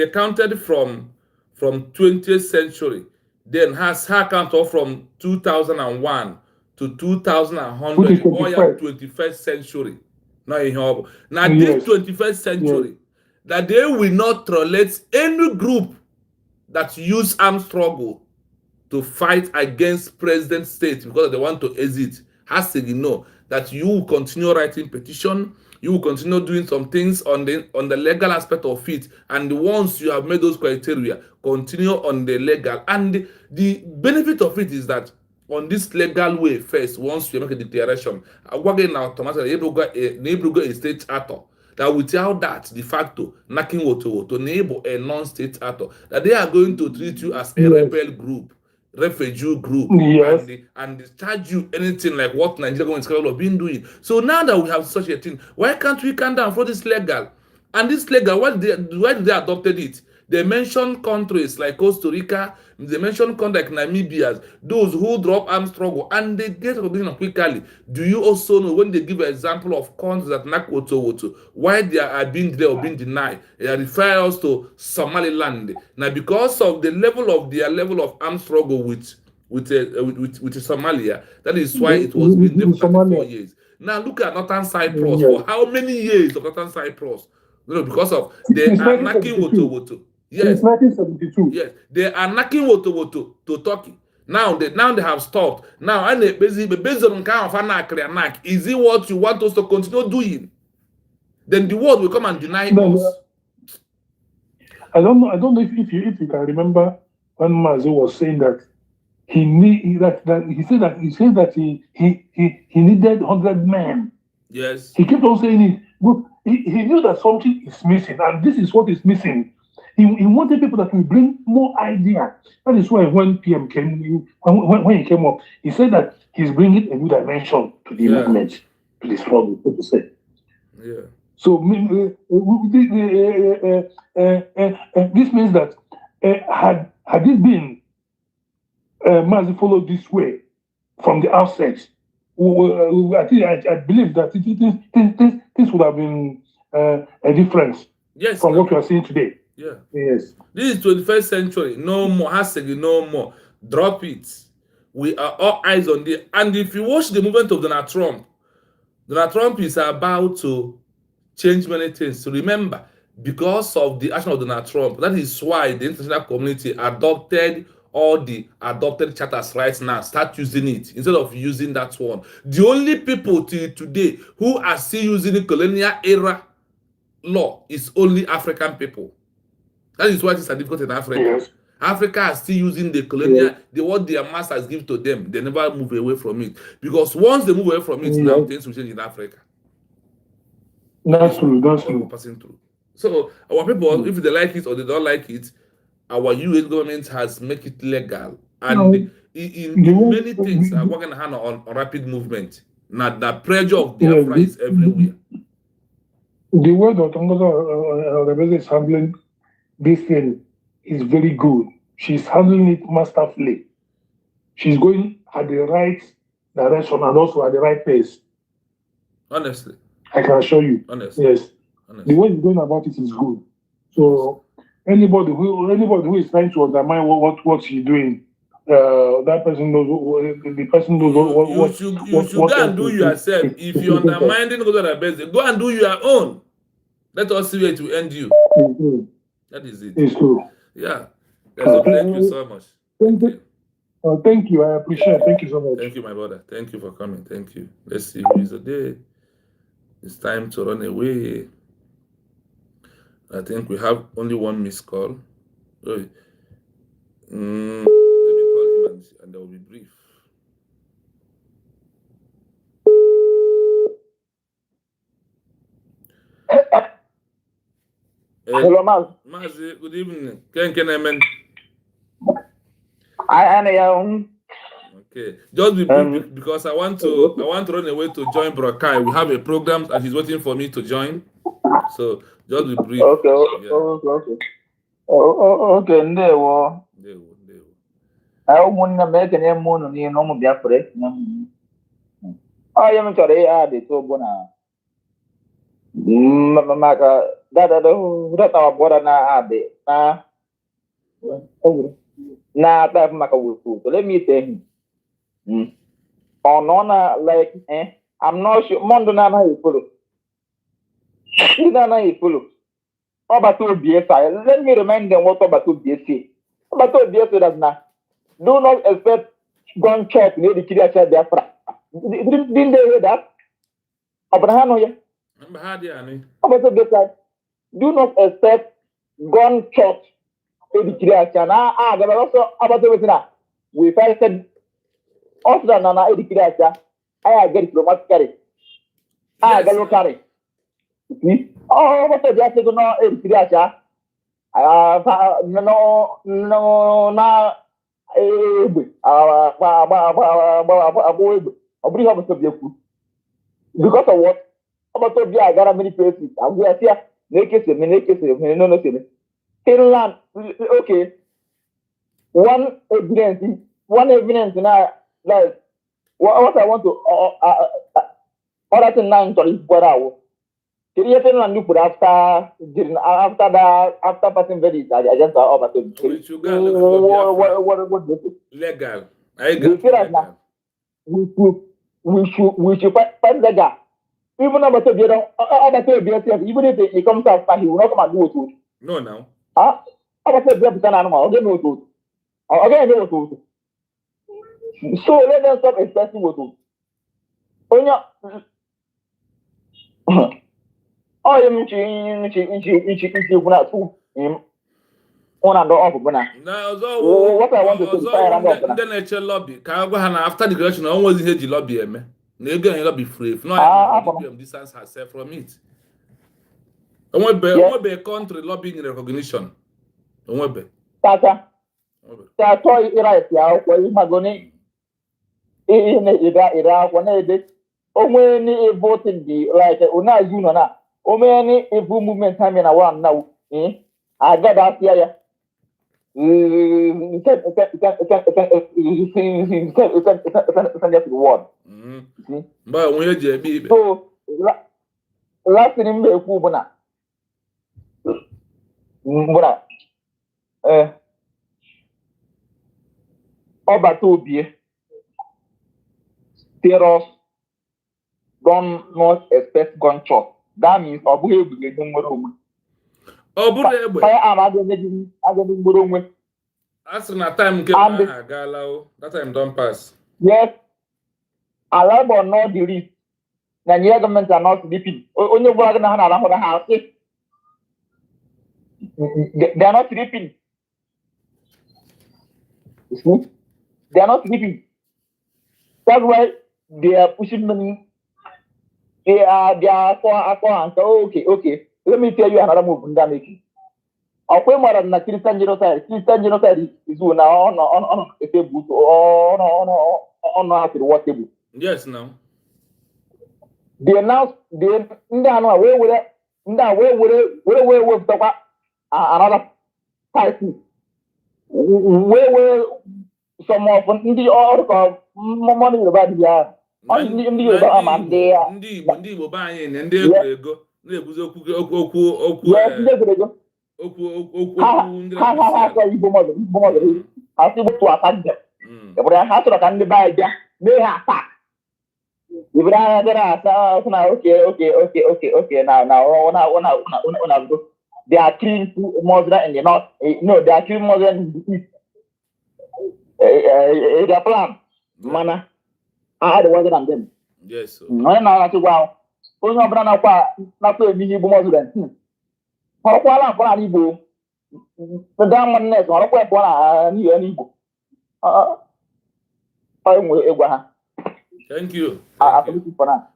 counted from 20th century, then has counted from 2001 to 2100 or 21st century. Now this 21st century, that they will not tolerate any group that use armed struggle to fight against president state because they want to exit. Has to know that you will continue writing petition, you will continue doing some things on the legal aspect of it, and once you have made those criteria, continue on the legal. And the benefit of it is that on this legal way first, once you make a declaration, automatically a state actor that without that de facto knocking to enable a non-state actor that they are going to treat you as a rebel group, refugee group, and charge you anything like what Nigeria government is capable of being doing. So now that we have such a thing, why can't we calm down for this legal? And this legal, why did they adopted it? They mention countries like Costa Rica, they mention countries like Namibia, those who drop armed struggle, and they get recognition quickly. Do you also know when they give an example of countries that Nakwoto, why they are being delayed or being denied? They refer us to Somaliland. Now, because of the level of their level of armed struggle with Somalia, that is why it was being there for 34 years. Now, look at Northern Cyprus. For how many years of Northern Cyprus? Because of they are knocking Woto. Yes. 1972. Yes, they are knocking Woto to Turkey. Now they have stopped. Now, and based on kind of an is it what you want us to continue doing? Then the world will come and deny us. I don't know if you can remember when Mazi was saying that he said that he needed 100 men. Yes. He kept on saying it. But he knew that something is missing, and this is what is missing. He wanted people that will bring more idea. That is why when PM came, when he came up, he said that he's bringing a new dimension to the movement, to the struggle, so to say. Yeah. So this means that had this been Mazi followed this way from the outset, I believe that this would have been a difference from what we are seeing today. Yeah. Yes. This is 21st century. No more. Hashtag no more. Drop it. We are all eyes on this. And if you watch the movement of Donald Trump is about to change many things. So remember, because of the action of Donald Trump, that is why the international community adopted all the adopted charters right now. Start using it instead of using that one. The only people till today who are still using the colonial era law is only African people. That is why it's difficult in Africa. Yes. Africa is still using the colonial, what their masters give to them. They never move away from it. Because once they move away from it, now things will change in Africa. That's true. That's true. Passing through. So our people, if they like it or they don't like it, our US government has made it legal. And in many things are working hand on rapid movement. Now the pressure of Biafra is everywhere. The way that Rebecca is handling this thing is very good. She's handling it masterfully. She's going at the right direction and also at the right pace. Honestly. I can assure you. Honestly. Yes. Honestly. The way you're going about it is good. So anybody who is trying to undermine what she's doing, that person knows the person knows what you should go and do yourself. If you're undermining, go to the best. Go and do your own. Let us see where it will end you. Mm-hmm. That is it. It's true. Yeah. Thank you so much. Thank you. Thank you. I appreciate it. Thank you so much. Thank you, my brother. Thank you for coming. Thank you. Let's see who is the day. It's time to run away. I think we have only one missed call. Let me call him and I will be brief. Hello, Maz. Mazi, good evening. Can I mean? Okay, just be brief because I want to run away to join Brokai. We have a program and he's waiting for me to join. So just be brief. Okay. Okay. Okay. Ndewo. I am sorry, the two bona. Maka that our border na abe na that maka wufu. So let me tell him. On like I'm not sure. Mondo na you follow. Na you follow. About to BSI. Let me remind them what about to BSI. About to BSI that now. Do not expect gunshot near the Kiriacha Biafra. Didn't they hear that? Abraham, yeah. About to BSI. Do not expect gunshot near the Kiriacha. Now, there also about to BSI. We said, also, Nana, the Kiriacha. I get diplomatically. I get locally. Oh, what the Jessica no Kiriacha? No, na because of what? About to be I got many places. I'm here. Finland, okay. One evidence now, like what I want to other than 9 to what I creating and look after passing very I just over to legal. We should find legal. Even about to be even if he comes after he will not come and do it. No, now. About to be an animal, again no to. Again no to. So let us stop expecting what to. Oh, you mean one and off bana. What I want to say then nature lobby. Can go after the graduation, no one was lobby, me. No go lobby free. If no, distance herself from it. I want be a country lobbying recognition. I want be. Tata. Toy right ya kwa magoni. Ira kwa na ebe. Onwe ni voting di like una you na. Omeni evu movement time na one now. I got that here. But when you JB. So last thing me ku buna. Buna. Oba to be. Terror don't not expect gunshot. That means Obu Egbe Moro. Obu Egbe. I don't Moro. As na time gala that time don't pass. Yes. Allow or not the risk. Nigeria government are not sleeping. Only working on the house. They are not sleeping. They are not sleeping. That's why they are pushing money. They are and say, okay. Let me tell you another move that making. Akwai more than Christian genocide. Christian genocide is now on a table on after what table. Yes, now. They announced they where another party. Where some of the order money about the ndị Igbo be anyị na ndị egwu ego na-ebuzi okwu they are killing Muslims in the north. No, they are killing Muslims in the east. Their plan, mana. I had one than them. Yes. No, no, wow. Only a brand not to be Muslim. For an Igbo, the diamond or a new Igbo. Thank you.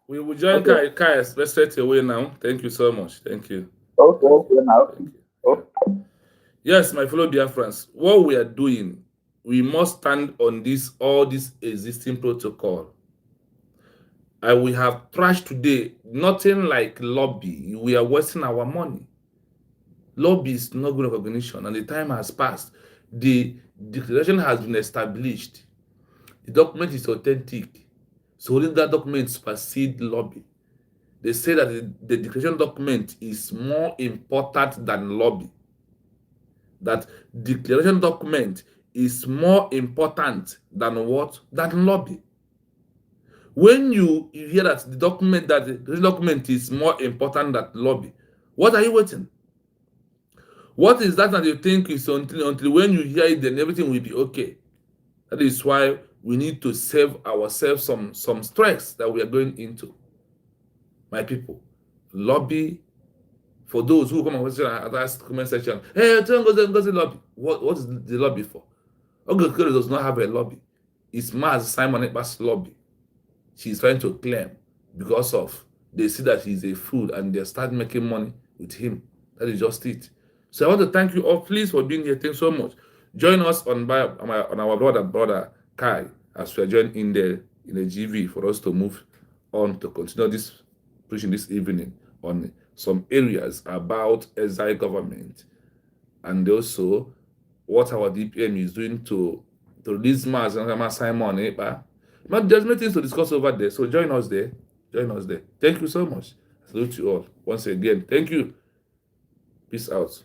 We will join Kai straight away now. Thank you so much. Thank you. Okay, now. Okay. Yes, my fellow Biafrans, what we are doing, we must stand on all this existing protocol. And we have trashed today, nothing like lobby. We are wasting our money. Lobby is not good recognition, and the time has passed. The declaration has been established. The document is authentic. So only that document supersede lobby. They say that the declaration document is more important than lobby. That declaration document is more important than what? Than lobby. When you hear that the document is more important than lobby, what are you waiting? What is that you think is until when you hear it, then everything will be okay? That is why we need to save ourselves some stress that we are going into. My people, lobby, for those who come and ask comment section, hey, tell Ngozi lobby. What is the lobby for? Ogo does not have a lobby. It's Maz Simon Ekpa's lobby. She's trying to claim because of they see that he's a fool and they start making money with him. That is just it. So I want to thank you all, please, for being here. Thanks so much. Join us on our brother Kai as we are joining in the GV for us to move on to continue this preaching this evening on some areas about Exile government and also what our DPM is doing to release Maz and Simon Ekpa. But there's many things to discuss over there, so join us there. Join us there. Thank you so much. I salute you all once again. Thank you. Peace out.